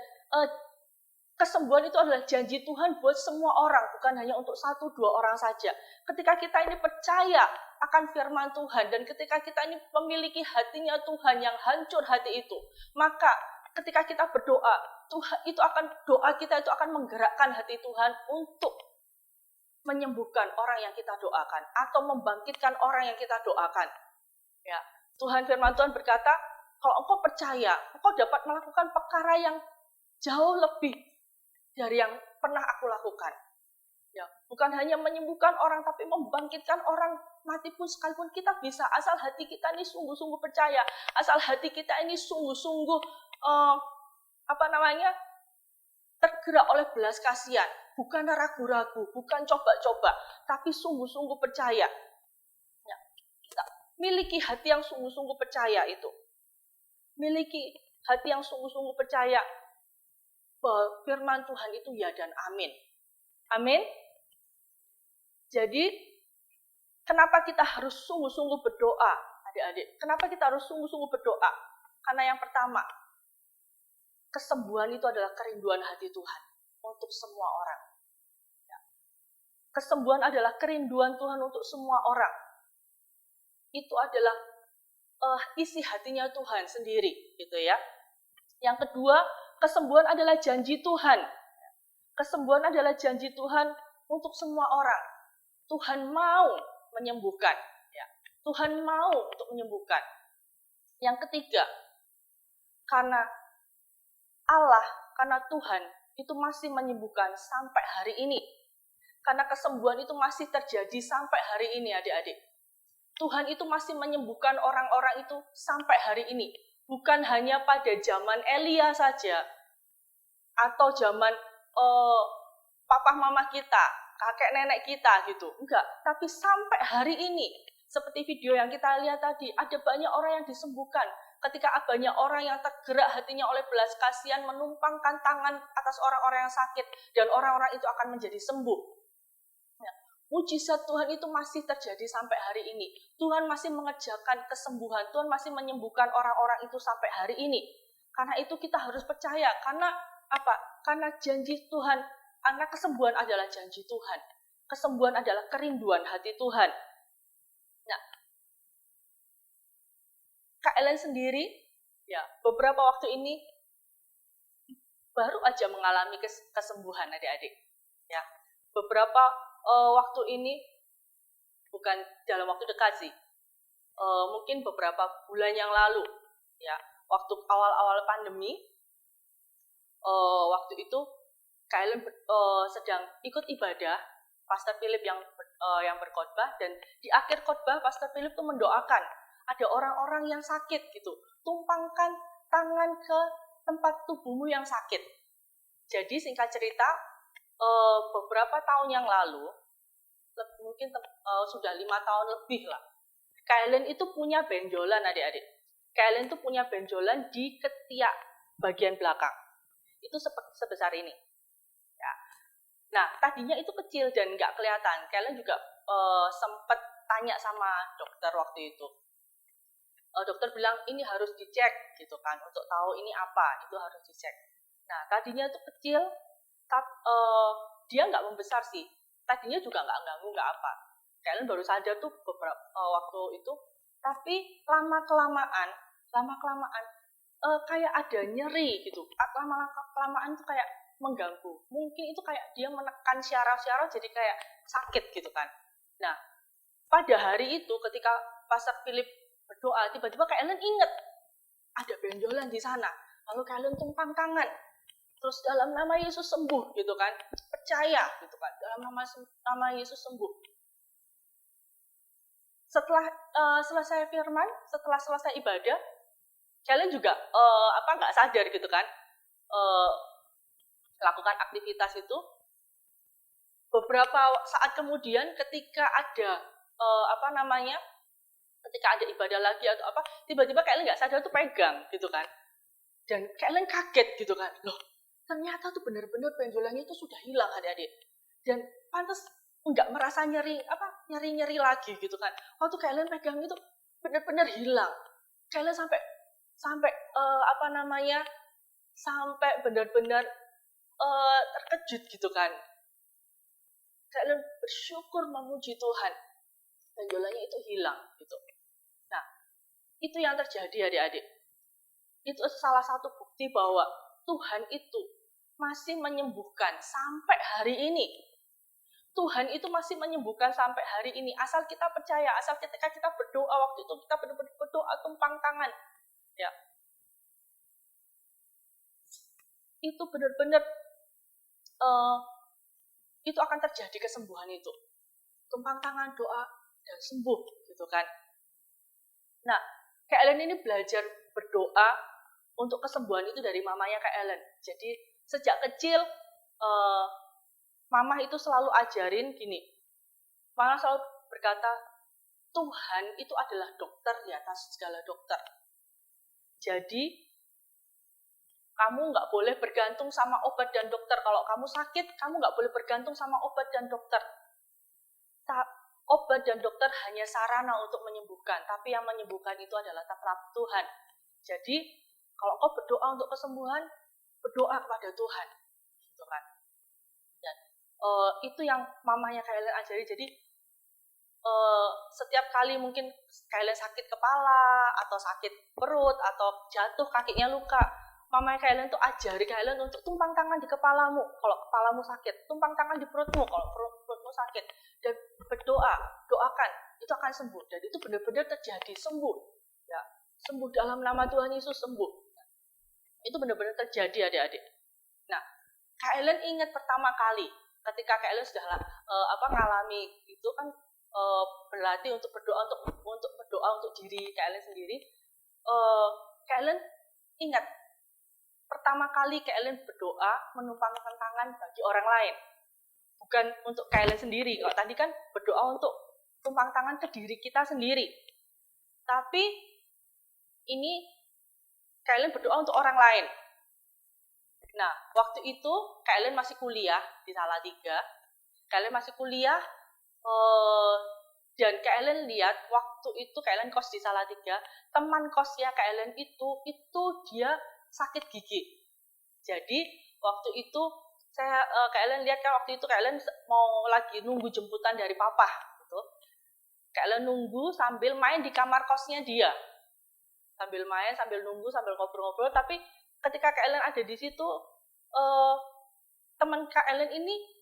kesembuhan itu adalah janji Tuhan buat semua orang, bukan hanya untuk 1-2 orang saja. Ketika kita ini percaya akan firman Tuhan, dan ketika kita ini memiliki hatinya Tuhan yang hancur hati itu, maka ketika kita berdoa, doa kita itu akan menggerakkan hati Tuhan untuk menyembuhkan orang yang kita doakan atau membangkitkan orang yang kita doakan. Ya, firman Tuhan berkata, kalau engkau percaya, engkau dapat melakukan perkara yang jauh lebih dari yang pernah aku lakukan. Ya, bukan hanya menyembuhkan orang, tapi membangkitkan orang mati pun sekalipun kita bisa, asal hati kita ini sungguh-sungguh percaya, asal hati kita ini sungguh-sungguh tergerak oleh belas kasihan, bukan ragu-ragu, bukan coba-coba, tapi sungguh-sungguh percaya. Ya, kita miliki hati yang sungguh-sungguh percaya itu. Miliki hati yang sungguh-sungguh percaya bahwa firman Tuhan itu ya dan amin. Amin. Jadi, kenapa kita harus sungguh-sungguh berdoa, adik-adik? Kenapa kita harus sungguh-sungguh berdoa? Karena yang pertama, kesembuhan itu adalah kerinduan hati Tuhan untuk semua orang. Ya. Kesembuhan adalah kerinduan Tuhan untuk semua orang. Itu adalah isi hatinya Tuhan sendiri, gitu ya. Yang kedua, kesembuhan adalah janji Tuhan. Kesembuhan adalah janji Tuhan untuk semua orang. Tuhan mau menyembuhkan. Ya. Tuhan mau untuk menyembuhkan. Yang ketiga, karena Tuhan itu masih menyembuhkan sampai hari ini. Karena kesembuhan itu masih terjadi sampai hari ini, adik-adik. Tuhan itu masih menyembuhkan orang-orang itu sampai hari ini. Bukan hanya pada zaman Elia saja, atau zaman papa mama kita, kakek nenek kita gitu. Enggak, tapi sampai hari ini. Seperti video yang kita lihat tadi, ada banyak orang yang disembuhkan. Ketika banyak orang yang tergerak hatinya oleh belas kasihan, menumpangkan tangan atas orang-orang yang sakit, dan orang-orang itu akan menjadi sembuh. Ya, Mujizat Tuhan itu masih terjadi sampai hari ini. Tuhan masih mengerjakan kesembuhan. Tuhan masih menyembuhkan orang-orang itu sampai hari ini. Karena itu kita harus percaya. Karena apa? Karena janji Tuhan. Karena kesembuhan adalah janji Tuhan. Kesembuhan adalah kerinduan hati Tuhan. Nah, Kak Ellen sendiri, ya beberapa waktu ini baru aja mengalami kesembuhan adik-adik. Ya, beberapa waktu ini bukan dalam waktu dekat sih, mungkin beberapa bulan yang lalu, ya waktu awal-awal pandemi, waktu itu Kak Ellen sedang ikut ibadah, Pastor Philip yang berkhotbah, dan di akhir khotbah Pastor Philip tuh mendoakan ada orang-orang yang sakit gitu, tumpangkan tangan ke tempat tubuhmu yang sakit. Jadi singkat cerita, beberapa tahun yang lalu, mungkin sudah 5 tahun lebih lah, Kak Ellen itu punya benjolan adik-adik. Kak Ellen itu punya benjolan di ketiak bagian belakang. Itu sebesar ini. Ya. Nah, tadinya itu kecil dan nggak kelihatan. Kak Ellen juga sempat tanya sama dokter waktu itu. Dokter bilang ini harus dicek gitu kan, untuk tahu ini apa, itu harus dicek. Nah, tadinya itu kecil, dia nggak membesar sih. Tadinya juga nggak ganggu, nggak apa. Kalian baru sadar tuh beberapa waktu itu. Tapi lama-kelamaan kayak ada nyeri gitu. Lama-kelamaan itu kayak mengganggu. Mungkin itu kayak dia menekan syaraf-syaraf jadi kayak sakit gitu kan. Nah, pada hari itu ketika Pastor Philip berdoa, tiba-tiba Kak Ellen inget ada benjolan di sana. Lalu Kak Ellen tumpang tangan. Terus dalam nama Yesus sembuh gitu kan, percaya gitu kan, dalam nama Yesus sembuh. Setelah selesai firman, setelah selesai ibadah, kalian juga nggak sadar gitu kan, lakukan aktivitas itu. Beberapa saat kemudian, ketika ada ketika ada ibadah lagi atau apa, tiba-tiba kalian nggak sadar tuh pegang gitu kan, dan kalian kaget gitu kan, loh. Ternyata tuh benar-benar benjolannya itu sudah hilang adik-adik. Dan pantas nggak merasa nyeri lagi gitu kan. Waktu kalian pegang itu benar-benar hilang. Kalian sampai sampai benar-benar terkejut gitu kan. Kalian bersyukur memuji Tuhan. Benjolannya itu hilang gitu. Nah, itu yang terjadi adik-adik. Itu salah satu bukti bahwa Tuhan itu masih menyembuhkan sampai hari ini. Tuhan itu masih menyembuhkan sampai hari ini. Asal kita percaya, asal ketika kita berdoa waktu itu, kita benar-benar berdoa tumpang tangan. Ya. Itu benar-benar itu akan terjadi kesembuhan itu. Tumpang tangan, doa, dan sembuh gitu kan. Nah, Kak Ellen ini belajar berdoa untuk kesembuhan itu dari mamanya Kak Ellen. Jadi sejak kecil, mama itu selalu ajarin gini. Mama selalu berkata, Tuhan itu adalah dokter di atas segala dokter. Jadi, kamu nggak boleh bergantung sama obat dan dokter. Kalau kamu sakit, kamu nggak boleh bergantung sama obat dan dokter. Obat dan dokter hanya sarana untuk menyembuhkan, tapi yang menyembuhkan itu adalah tetap Tuhan. Jadi, kalau kau berdoa untuk kesembuhan, berdoa kepada Tuhan, gitu kan. Dan itu yang mamanya Kak Ellen ajari. Jadi setiap kali mungkin Kak Ellen sakit kepala atau sakit perut atau jatuh kakinya luka, mamanya Kak Ellen tuh ajari Kak Ellen untuk tumpang tangan di kepalamu kalau kepalamu sakit, tumpang tangan di perutmu kalau perutmu sakit, dan doakan, itu akan sembuh. Dan itu benar-benar terjadi, sembuh, ya, sembuh dalam nama Tuhan Yesus, sembuh. Itu benar-benar terjadi adik-adik. Nah, Kak Ellen ingat pertama kali ketika Kak Ellen sudah ngalami itu kan, berlatih untuk berdoa untuk diri Kak Ellen sendiri. Kak Ellen ingat pertama kali Kak Ellen berdoa menumpangkan tangan bagi orang lain, bukan untuk Kak Ellen sendiri. Kalau tadi kan berdoa untuk tumpang tangan ke diri kita sendiri, tapi ini Kak Ellen berdoa untuk orang lain. Nah, waktu itu Kak Ellen masih kuliah di Salatiga. Kak Ellen masih kuliah, Dan Kak Ellen lihat waktu itu Kak Ellen kos di Salatiga, teman kosnya Kak Ellen itu dia sakit gigi. Jadi waktu itu Kak Ellen lihat kan waktu itu Kak Ellen mau lagi nunggu jemputan dari papa gitu. Kak Ellen nunggu sambil main di kamar kosnya dia. Sambil main, sambil nunggu, sambil ngobrol-ngobrol, tapi ketika Kak Ellen ada di situ teman Kak Ellen ini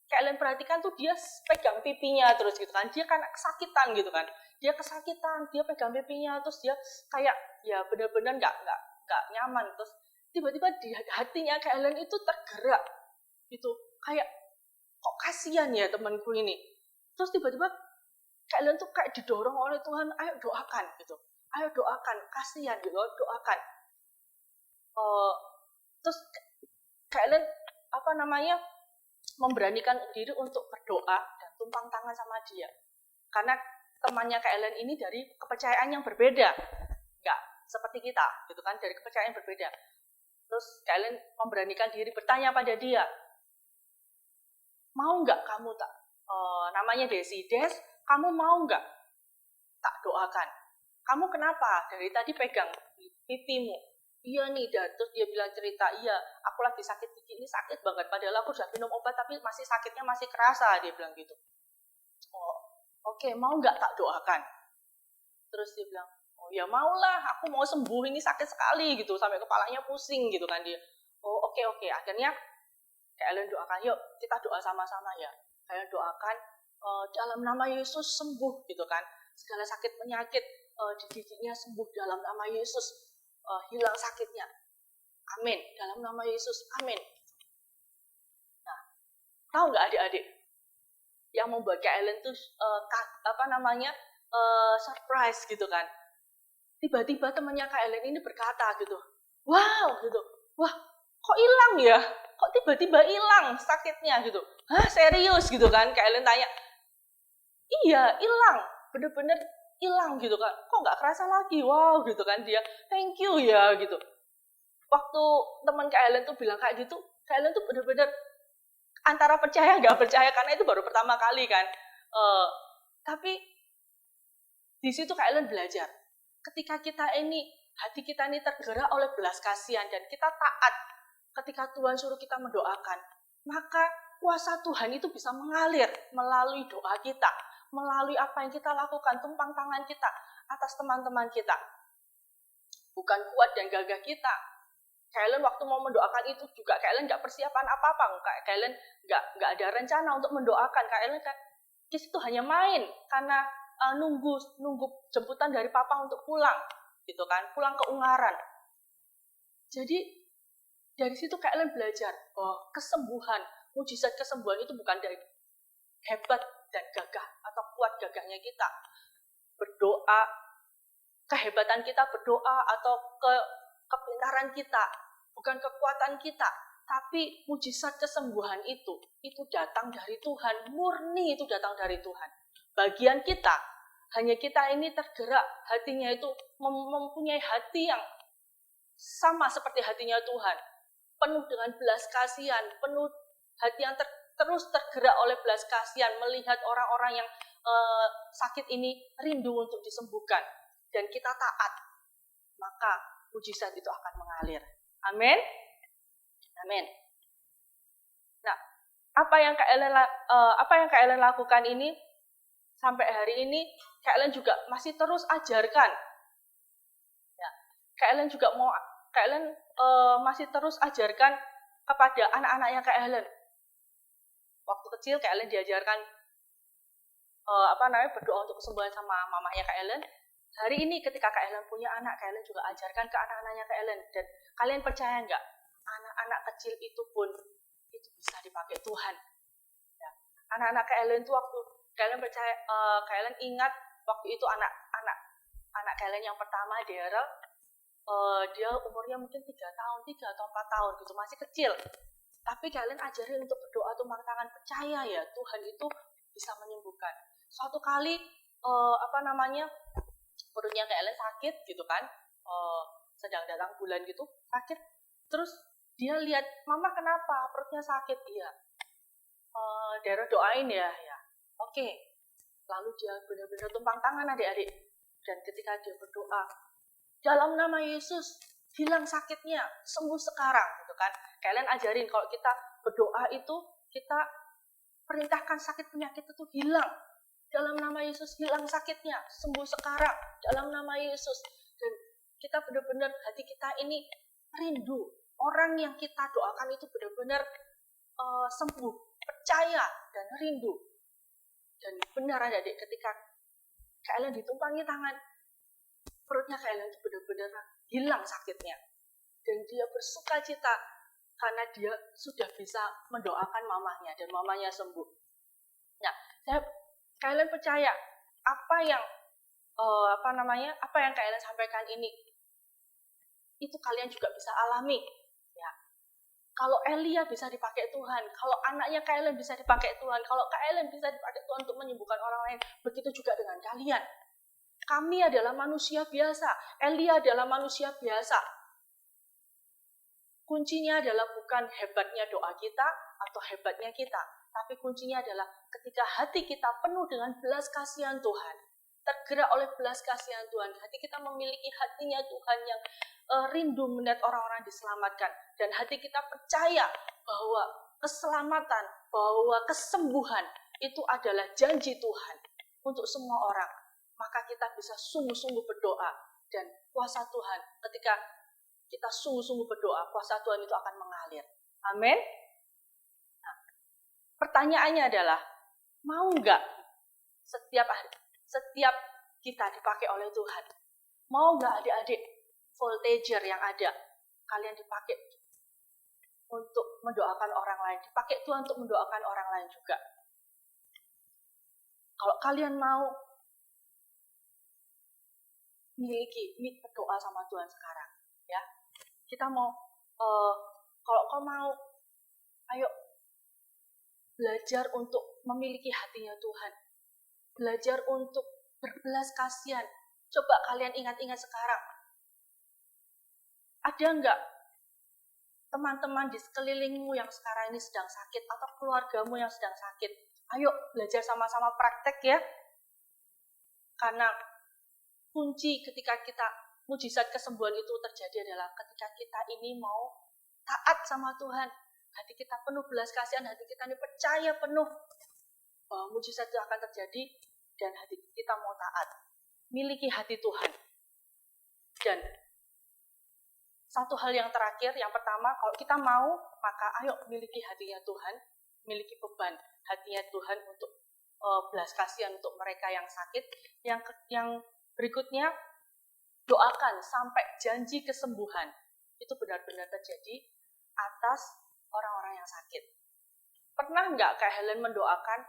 Kak Ellen perhatikan tuh dia pegang pipinya terus gitu kan. Dia kan kesakitan gitu kan. Dia kesakitan, dia pegang pipinya terus dia kayak ya benar-benar nggak nyaman. Terus tiba-tiba di hatinya Kak Ellen itu tergerak gitu. Kayak kok kasihan ya temanku ini. Terus tiba-tiba Kak Ellen tuh kayak didorong oleh Tuhan, ayo doakan gitu. Ayo doakan, kasihan gitu, doakan. Terus Kak Ellen memberanikan diri untuk berdoa dan tumpang tangan sama dia. Karena temannya Kak Ellen ini dari kepercayaan yang berbeda. Enggak seperti kita, gitu kan, dari kepercayaan yang berbeda. Terus Kak Ellen memberanikan diri bertanya pada dia, mau enggak kamu tak, namanya Desi, Des, kamu mau enggak tak doakan? Kamu kenapa? Dari tadi pegang pipimu. Iya nih, terus dia bilang cerita, iya aku lagi sakit gigi, ini sakit banget, padahal aku sudah minum obat tapi sakitnya masih kerasa, dia bilang gitu. Oh, oke, mau nggak tak doakan? Terus dia bilang, oh ya maulah, aku mau sembuh, ini sakit sekali gitu, sampai kepalanya pusing gitu kan dia. Oh oke, akhirnya Kak Ellen doakan, yuk kita doa sama-sama ya. Kalian doakan dalam nama Yesus sembuh gitu kan, segala sakit penyakit di giginya sembuh dalam nama Yesus. Hilang sakitnya, amin, dalam nama Yesus, amin. Nah, tahu nggak adik-adik yang membuat Kak Ellen tuh surprise gitu kan? Tiba-tiba temannya Kak Ellen ini berkata gitu, wow gitu, wah kok hilang ya? Kok tiba-tiba hilang sakitnya gitu? Hah, serius gitu kan? Kak Ellen tanya, iya hilang, bener-bener hilang gitu kan, kok nggak kerasa lagi, wow gitu kan, dia thank you ya gitu. Waktu teman Kak Ellen tuh bilang kayak gitu, Kak Ellen tuh bener-bener antara percaya nggak percaya, karena itu baru pertama kali kan. Tapi di situ Kak Ellen belajar, ketika kita ini, hati kita ini tergerak oleh belas kasihan dan kita taat ketika Tuhan suruh kita mendoakan, maka kuasa Tuhan itu bisa mengalir melalui doa kita, melalui apa yang kita lakukan, tumpang tangan kita atas teman-teman kita. Bukan kuat dan gagah kita. Kak Ellen waktu mau mendoakan itu juga Kak Ellen nggak persiapan apa-apa. Kak Ellen nggak ada rencana untuk mendoakan. Kak Ellen kan di situ hanya main karena nunggu jemputan dari papa untuk pulang, gitu kan, pulang ke Ungaran. Jadi dari situ Kak Ellen belajar bahwa kesembuhan, mujizat kesembuhan itu bukan dari hebat dan gagah atau kuat gagahnya kita berdoa, kehebatan kita berdoa atau kepintaran kita, bukan kekuatan kita, tapi mujizat kesembuhan itu datang dari Tuhan, murni itu datang dari Tuhan. Bagian kita, hanya kita ini tergerak, hatinya itu mempunyai hati yang sama seperti hatinya Tuhan, penuh dengan belas kasihan, penuh hati yang terus tergerak oleh belas kasihan, melihat orang-orang yang sakit ini rindu untuk disembuhkan, dan kita taat, maka mujizat itu akan mengalir. Amin. Amin. Nah, apa yang Kak Ellen lakukan ini sampai hari ini, Kak Ellen juga masih terus ajarkan. Ya, Kak Ellen masih terus ajarkan kepada anak-anaknya Kak Ellen. Waktu kecil Kak Ellen diajarkan berdoa untuk kesembuhan sama mamanya Kak Ellen. Hari ini ketika Kak Ellen punya anak, Kak Ellen juga ajarkan ke anak-anaknya Kak Ellen. Dan kalian percaya nggak? Anak-anak kecil itu pun itu bisa dipakai Tuhan. Ya. Anak-anak Kak Ellen itu waktu Kak Ellen Kak Ellen ingat waktu itu anak Kak Ellen yang pertama, Daryl, dia umurnya mungkin 3 atau 4 tahun gitu, masih kecil. Tapi Kak Ellen ajarin untuk berdoa tumpang tangan, percaya ya Tuhan itu bisa menyembuhkan. Suatu kali perutnya Kak Ellen sakit gitu kan, sedang datang bulan gitu, sakit. Terus dia lihat, mama kenapa perutnya sakit? Iya, Daryl doain ya. Oke, lalu dia benar-benar tumpang tangan adik-adik. Dan ketika dia berdoa, dalam nama Yesus, hilang sakitnya, sembuh sekarang, gitu kan. Kalian ajarin kalau kita berdoa itu, kita perintahkan sakit penyakit itu hilang. Dalam nama Yesus, hilang sakitnya, sembuh sekarang, dalam nama Yesus. Dan kita benar-benar, hati kita ini rindu. Orang yang kita doakan itu benar-benar sembuh, percaya, dan rindu. Dan benar adik-adik, ketika kalian ditumpangi tangan, perutnya kalian itu benar-benar hilang sakitnya. Dan dia bersuka cita karena dia sudah bisa mendoakan mamanya dan mamanya sembuh. Nah, kalian percaya apa yang kalian sampaikan ini itu kalian juga bisa alami. Ya. Kalau Elia bisa dipakai Tuhan, kalau anaknya kalian bisa dipakai Tuhan, kalau kalian bisa dipakai Tuhan untuk menyembuhkan orang lain, begitu juga dengan kalian. Kami adalah manusia biasa, Elia adalah manusia biasa. Kuncinya adalah bukan hebatnya doa kita atau hebatnya kita, tapi kuncinya adalah ketika hati kita penuh dengan belas kasihan Tuhan, tergerak oleh belas kasihan Tuhan, hati kita memiliki hatinya Tuhan yang rindu melihat orang-orang diselamatkan, dan hati kita percaya bahwa keselamatan, bahwa kesembuhan itu adalah janji Tuhan untuk semua orang, maka kita bisa sungguh-sungguh berdoa, dan kuasa Tuhan ketika kita sungguh-sungguh berdoa, kuasa Tuhan itu akan mengalir. Amin. Nah, pertanyaannya adalah, mau nggak setiap kita dipakai oleh Tuhan? Mau nggak adik-adik voltager yang ada, kalian dipakai untuk mendoakan orang lain, dipakai Tuhan untuk mendoakan orang lain juga? Kalau kalian mau berdoa sama Tuhan sekarang, ya, kita mau, kalau kau mau, ayo belajar untuk memiliki hatinya Tuhan, belajar untuk berbelas kasihan. Coba kalian ingat-ingat sekarang, ada enggak teman-teman di sekelilingmu yang sekarang ini sedang sakit, atau keluargamu yang sedang sakit? Ayo belajar sama-sama praktek ya. Karena kunci ketika kita mujizat kesembuhan itu terjadi adalah ketika kita ini mau taat sama Tuhan. Hati kita penuh belas kasihan, hati kita ini percaya penuh bahwa mujizat itu akan terjadi, dan hati kita mau taat. Miliki hati Tuhan. Dan satu hal yang terakhir, yang pertama, kalau kita mau, maka ayo miliki hatinya Tuhan, miliki beban hatinya Tuhan untuk belas kasihan untuk mereka yang sakit. Yang berikutnya, doakan sampai janji kesembuhan itu benar-benar terjadi atas orang-orang yang sakit. Pernah nggak Kak Helen mendoakan,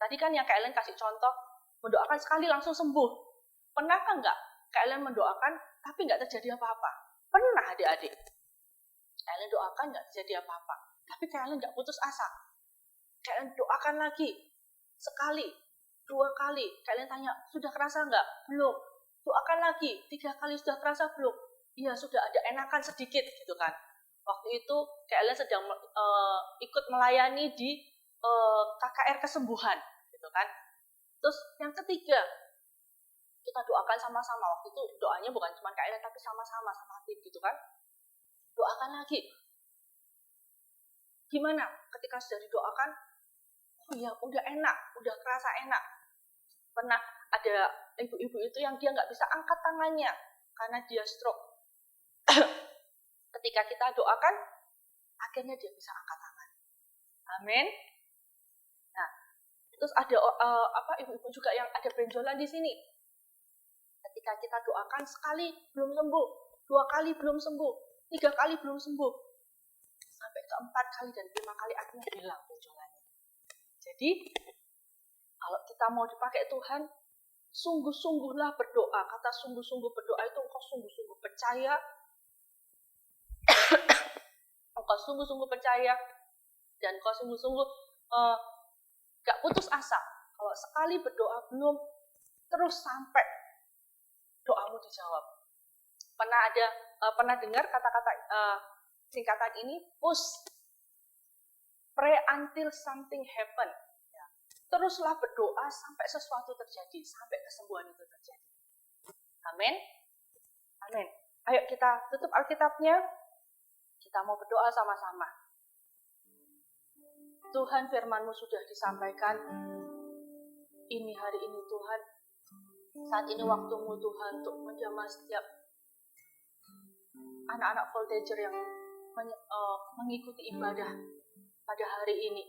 tadi kan yang Kak Helen kasih contoh, mendoakan sekali langsung sembuh. Pernahkah nggak Kak Helen mendoakan tapi nggak terjadi apa-apa? Pernah adik-adik. Kak Helen doakan nggak terjadi apa-apa, tapi Kak Helen nggak putus asa. Kak Helen doakan lagi, sekali, 2 kali. Kak Helen tanya, sudah kerasa nggak? Belum. Doakan lagi, 3 kali, sudah kerasa belum? Iya, sudah ada enakan sedikit gitu kan. Waktu itu Kak Helen sedang ikut melayani di KKR kesembuhan gitu kan. Terus yang ketiga, kita doakan sama-sama. Waktu itu doanya bukan cuma Kak Helen tapi sama-sama sama tim gitu kan. Doakan lagi. Gimana ketika sudah didoakan? Oh iya, udah enak, udah kerasa enak. Pernah ada ibu-ibu itu yang dia nggak bisa angkat tangannya karena dia stroke. Ketika kita doakan, akhirnya dia bisa angkat tangan. Amin. Nah, terus ada ibu-ibu juga yang ada benjolan di sini. Ketika kita doakan sekali belum sembuh, 2 kali belum sembuh, 3 kali belum sembuh, sampai ke 4 kali dan 5 kali akhirnya hilang benjolannya. Jadi, kalau kita mau dipakai Tuhan, sungguh-sungguhlah berdoa. Kata sungguh-sungguh berdoa itu engkau sungguh-sungguh percaya, engkau sungguh-sungguh percaya, dan engkau sungguh-sungguh gak putus asa. Kalau sekali berdoa belum, terus sampai doamu dijawab. Pernah dengar kata-kata singkatan ini, PUSH, pray until something happen. Ya. teruslah berdoa sampai sesuatu terjadi, sampai kesembuhan itu terjadi. Amin. Amin. Ayo kita tutup Alkitabnya. Kita mau berdoa sama-sama. Tuhan, firman-Mu sudah disampaikan. Ini hari ini Tuhan. Saat ini waktu-Mu Tuhan untuk menjamah setiap anak-anak voltager yang mengikuti ibadah pada hari ini.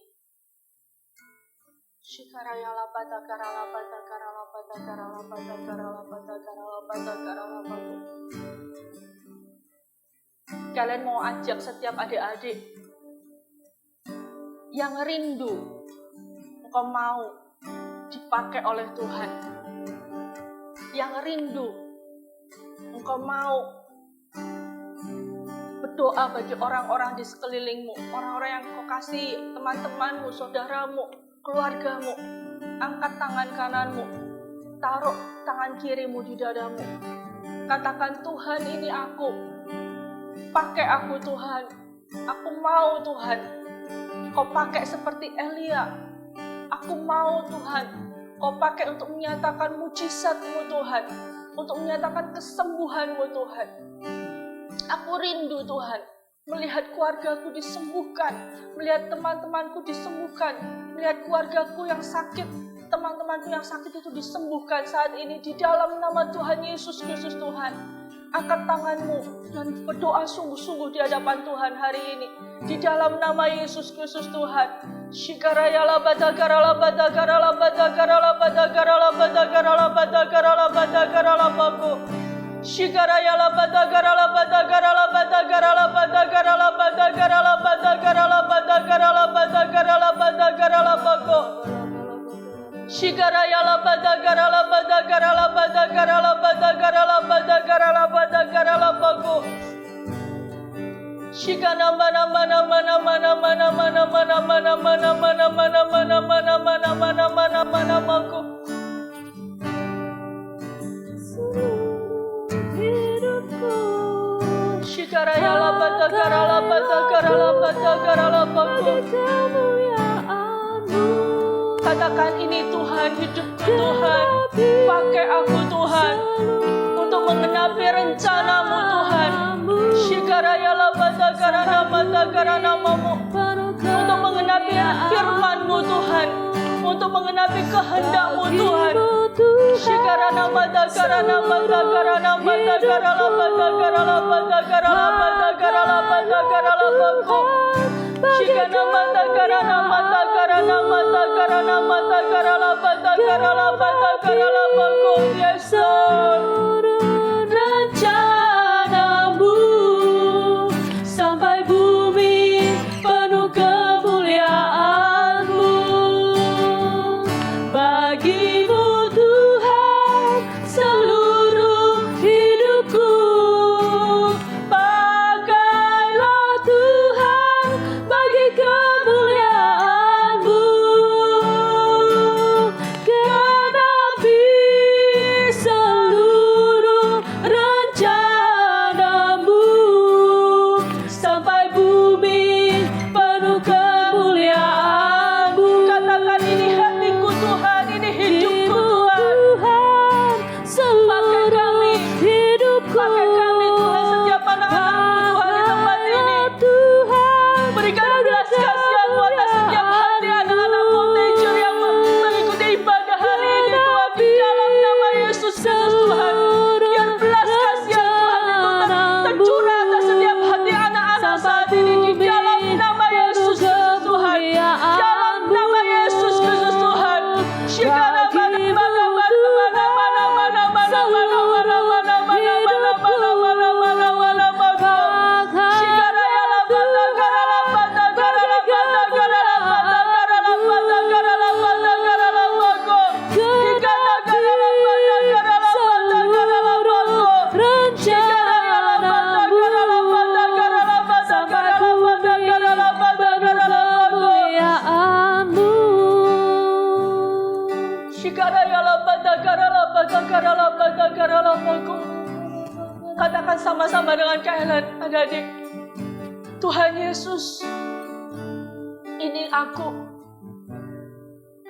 Kalian mau ajak setiap adik-adik yang rindu, engkau mau dipakai oleh Tuhan, yang rindu, engkau mau berdoa bagi orang-orang di sekelilingmu, orang-orang yang kau kasih, teman-temanmu, saudaramu, keluargamu. Angkat tangan kananmu, taruh tangan kirimu di dadamu. Katakan, Tuhan, ini aku. Pakai aku Tuhan. Aku mau Tuhan. Kau pakai seperti Elia. Aku mau Tuhan. Kau pakai untuk menyatakan mujizat-Mu Tuhan. Untuk menyatakan kesembuhan-Mu Tuhan. Aku rindu Tuhan. Melihat keluargaku disembuhkan. Melihat teman-temanku disembuhkan. Melihat keluargaku yang sakit. Teman-temanku yang sakit itu disembuhkan saat ini. Di dalam nama Tuhan Yesus Kristus Tuhan. Angkat tanganmu dan berdoa sungguh-sungguh di hadapan Tuhan hari ini. Di dalam nama Yesus Kristus Tuhan. Shikarayala badagarala badagarala badagarala badagarala badagarala badagarala badagarala bako. Shikarayala badagarala badagarala badagarala badagarala badagarala badagarala badagarala badagarala badagarala bako. Shikarayala badagarala badagarala badagarala badagarala badagarala badagarala bako. Shikana mana mana mana mana mana mana mana mana mana mana mana mana mana mana mana mana mana bako. Shikarayala badagarala badagarala badagarala bako. Katakan, ini Tuhan, hidupku Tuhan. Pakai aku Tuhan. Untuk mengenapi rencana-Mu Tuhan. Shikarayala badagarana badagarana mamu. Untuk mengenapi firman-Mu Tuhan. Untuk mengenapi kehendak-Mu Tuhan. Shikarana badagarana badagarana badagarala badagarala badagarala badagarala badagarala bako. Shikana badagarana badagarana badagarana badagarala badagarala badagarala bako. Yes Lord. Rencana-Mu sampai bumi penuh kemuliaan-Mu. Bagi-Mu Tuhan seluruh hidupku. Pakailah Tuhan bagi kemuliaan-Mu. Genapi seluruh rencana-Mu sampai bumi penuh kemuliaan-Mu. Katakan, ini hatiku Tuhan, ini hidupku Tuhan. Pakai kami, pakai kami Tuhan, setiap anak-anak-Mu Tuhan di tempat ini. Berikan belas kasihan-Mu atas setiap hati anak-anak voltager yang mengikuti ibadah hari ini Tuhan. Di dalam nama Yesus Kristus Tuhan. Biar belas kasihan Tuhan itu tercurah atas setiap hati anak-anak saat ini. Di dalam nama Yesus Kristus Tuhan. Dalam nama Yesus Kristus Tuhan. Shikana mana mana mana mana mana mana mana mana mana mana mana mana mana mana mana mana. Shikarayala badagarala badagarala badagarala badagarala badagarala badagarala bako. Hikadagarala badagarala badagarala bako. Shikarayala badagarala badagarala badagarala badagarala badagarala bako. Shikarayala badagarala badagarala badagarala bako. Katakan sama-sama dengan kalian, adik-adik. Tuhan Yesus, ini aku.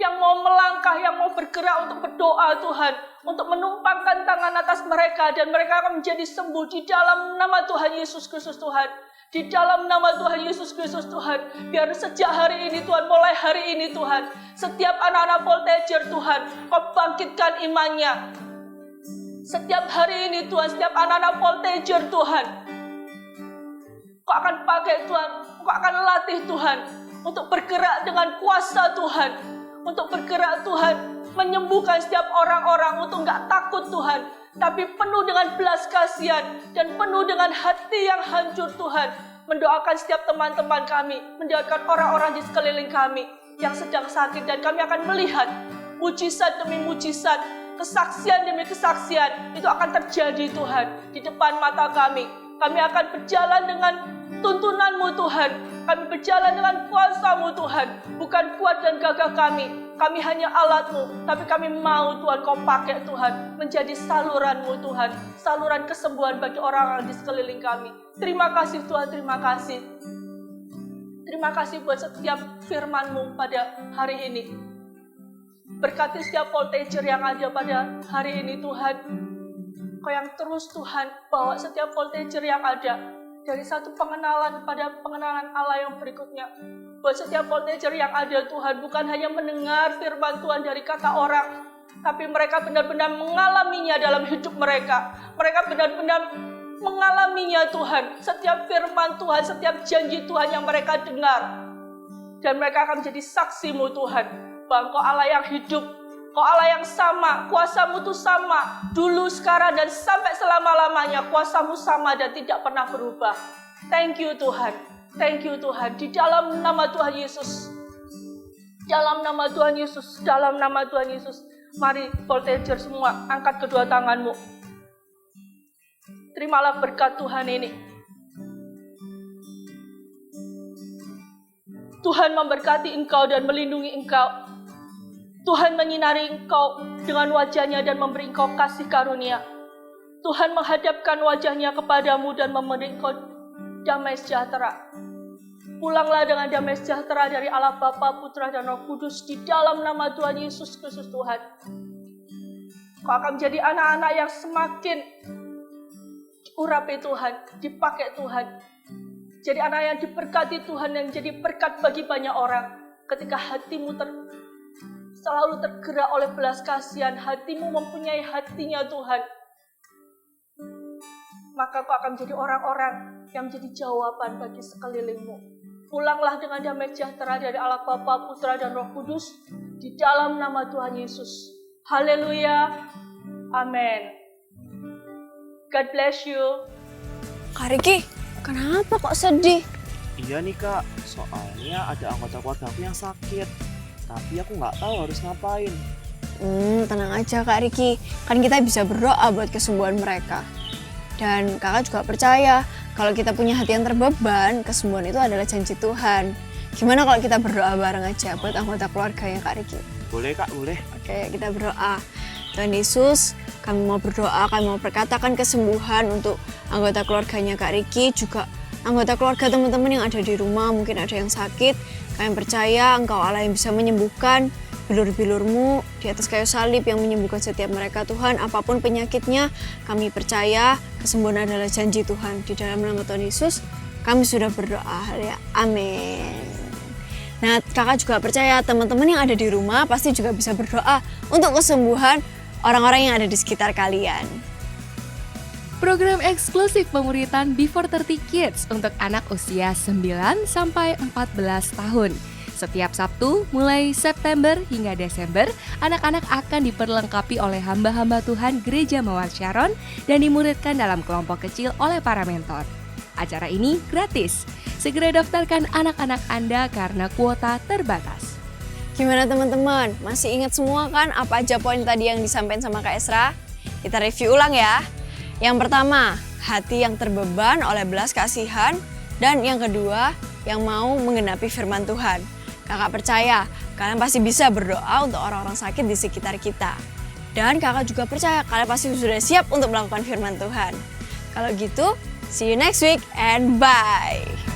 yang mau melangkah, yang mau bergerak untuk berdoa Tuhan, untuk menumpangkan tangan atas mereka, dan mereka akan menjadi sembuh di dalam nama Tuhan Yesus Kristus Tuhan. Di dalam nama Tuhan Yesus Kristus Tuhan, biar sejak hari ini Tuhan, mulai hari ini Tuhan, setiap anak-anak Voltager Tuhan, Kau bangkitkan imannya. Setiap hari ini Tuhan, setiap anak-anak Voltager Tuhan, Kau akan pakai Tuhan, Kau akan latih Tuhan, untuk bergerak dengan kuasa Tuhan, untuk bergerak Tuhan, menyembuhkan setiap orang-orang, untuk enggak takut Tuhan, tapi penuh dengan belas kasihan dan penuh dengan hati yang hancur Tuhan, mendoakan setiap teman-teman kami, mendoakan orang-orang di sekeliling kami yang sedang sakit, dan kami akan melihat mujizat demi mujizat, kesaksian demi kesaksian itu akan terjadi Tuhan di depan mata kami. Kami akan berjalan dengan tuntunan-Mu Tuhan, kami berjalan dengan kuasa-Mu Tuhan, bukan kuat dan gagah kami. Kami hanya alat-Mu, tapi kami mau Tuhan Kau pakai Tuhan, menjadi saluran-Mu Tuhan, saluran kesembuhan bagi orang-orang di sekeliling kami. Terima kasih Tuhan, terima kasih. Terima kasih buat setiap firman-Mu pada hari ini. Berkati setiap Voltager yang ada pada hari ini Tuhan. Kau yang terus Tuhan bawa setiap Voltager yang ada dari satu pengenalan pada pengenalan Allah yang berikutnya. Buat setiap Voltager yang ada Tuhan, bukan hanya mendengar firman Tuhan dari kata orang, tapi mereka benar-benar mengalaminya dalam hidup mereka. Mereka benar-benar mengalaminya Tuhan, setiap firman Tuhan, setiap janji Tuhan yang mereka dengar. Dan mereka akan menjadi saksi-Mu Tuhan, bahwa Kau Allah yang hidup, Kau Allah yang sama, kuasa-Mu itu sama, dulu, sekarang, dan sampai selama-lamanya. Kuasa-Mu sama dan tidak pernah berubah. Thank you Tuhan, thank you Tuhan. Di dalam nama Tuhan Yesus, dalam nama Tuhan Yesus, dalam nama Tuhan Yesus. Mari Voltager semua, angkat kedua tanganmu. Terimalah berkat Tuhan ini. Tuhan memberkati engkau dan melindungi engkau. Tuhan menyinari engkau dengan wajahnya dan memberi engkau kasih karunia. Tuhan menghadapkan wajahnya kepadamu dan memberi engkau damai sejahtera. Pulanglah dengan damai sejahtera dari Allah Bapa, Putra, dan Roh Kudus di dalam nama Tuhan Yesus Kristus Tuhan. Kau akan menjadi anak-anak yang semakin diurapi Tuhan, dipakai Tuhan. Jadi anak yang diberkati Tuhan, yang jadi berkat bagi banyak orang. Ketika hatimu selalu tergerak oleh belas kasihan, hatimu mempunyai hatinya Tuhan, maka kau akan menjadi orang-orang yang menjadi jawaban bagi sekelilingmu. Pulanglah dengan damai sejahtera dari Allah Bapa, Putra, dan Roh Kudus di dalam nama Tuhan Yesus. Haleluya. Amin. God bless you. Kak Riki, kenapa kok sedih? Iya nih Kak, soalnya ada anggota keluarga aku yang sakit. Tapi aku nggak tahu harus ngapain. Tenang aja Kak Riki, kan kita bisa berdoa buat kesembuhan mereka. Dan kakak juga percaya kalau kita punya hati yang terbeban, kesembuhan itu adalah janji Tuhan. Gimana kalau kita berdoa bareng aja buat anggota keluarganya Kak Riki? Boleh Kak, boleh. Oke, kita berdoa. Tuhan Yesus, kami mau berdoa, kami mau berkatakan kesembuhan untuk anggota keluarganya Kak Riki, juga anggota keluarga teman-teman yang ada di rumah, mungkin ada yang sakit. Kami percaya Engkau Allah yang bisa menyembuhkan bilur-bilur-Mu di atas kayu salib, yang menyembuhkan setiap mereka Tuhan, apapun penyakitnya. Kami percaya kesembuhan adalah janji Tuhan. Di dalam nama Tuhan Yesus kami sudah berdoa, ya. Amin. Nah, kakak juga percaya teman-teman yang ada di rumah pasti juga bisa berdoa untuk kesembuhan orang-orang yang ada di sekitar kalian. Program eksklusif pemuritan Before 30 Kids untuk anak usia 9 sampai 14 tahun. Setiap Sabtu mulai September hingga Desember, anak-anak akan diperlengkapi oleh hamba-hamba Tuhan Gereja Mawar Sharon dan dimuridkan dalam kelompok kecil oleh para mentor. Acara ini gratis. Segera daftarkan anak-anak Anda karena kuota terbatas. Gimana teman-teman? Masih ingat semua kan apa aja poin tadi yang disampaikan sama Kak Esra? Kita review ulang ya. Yang pertama, hati yang terbeban oleh belas kasihan. Dan yang kedua, yang mau menggenapi firman Tuhan. Kakak percaya kalian pasti bisa berdoa untuk orang-orang sakit di sekitar kita. Dan kakak juga percaya kalian pasti sudah siap untuk melakukan firman Tuhan. Kalau gitu, see you next week and bye!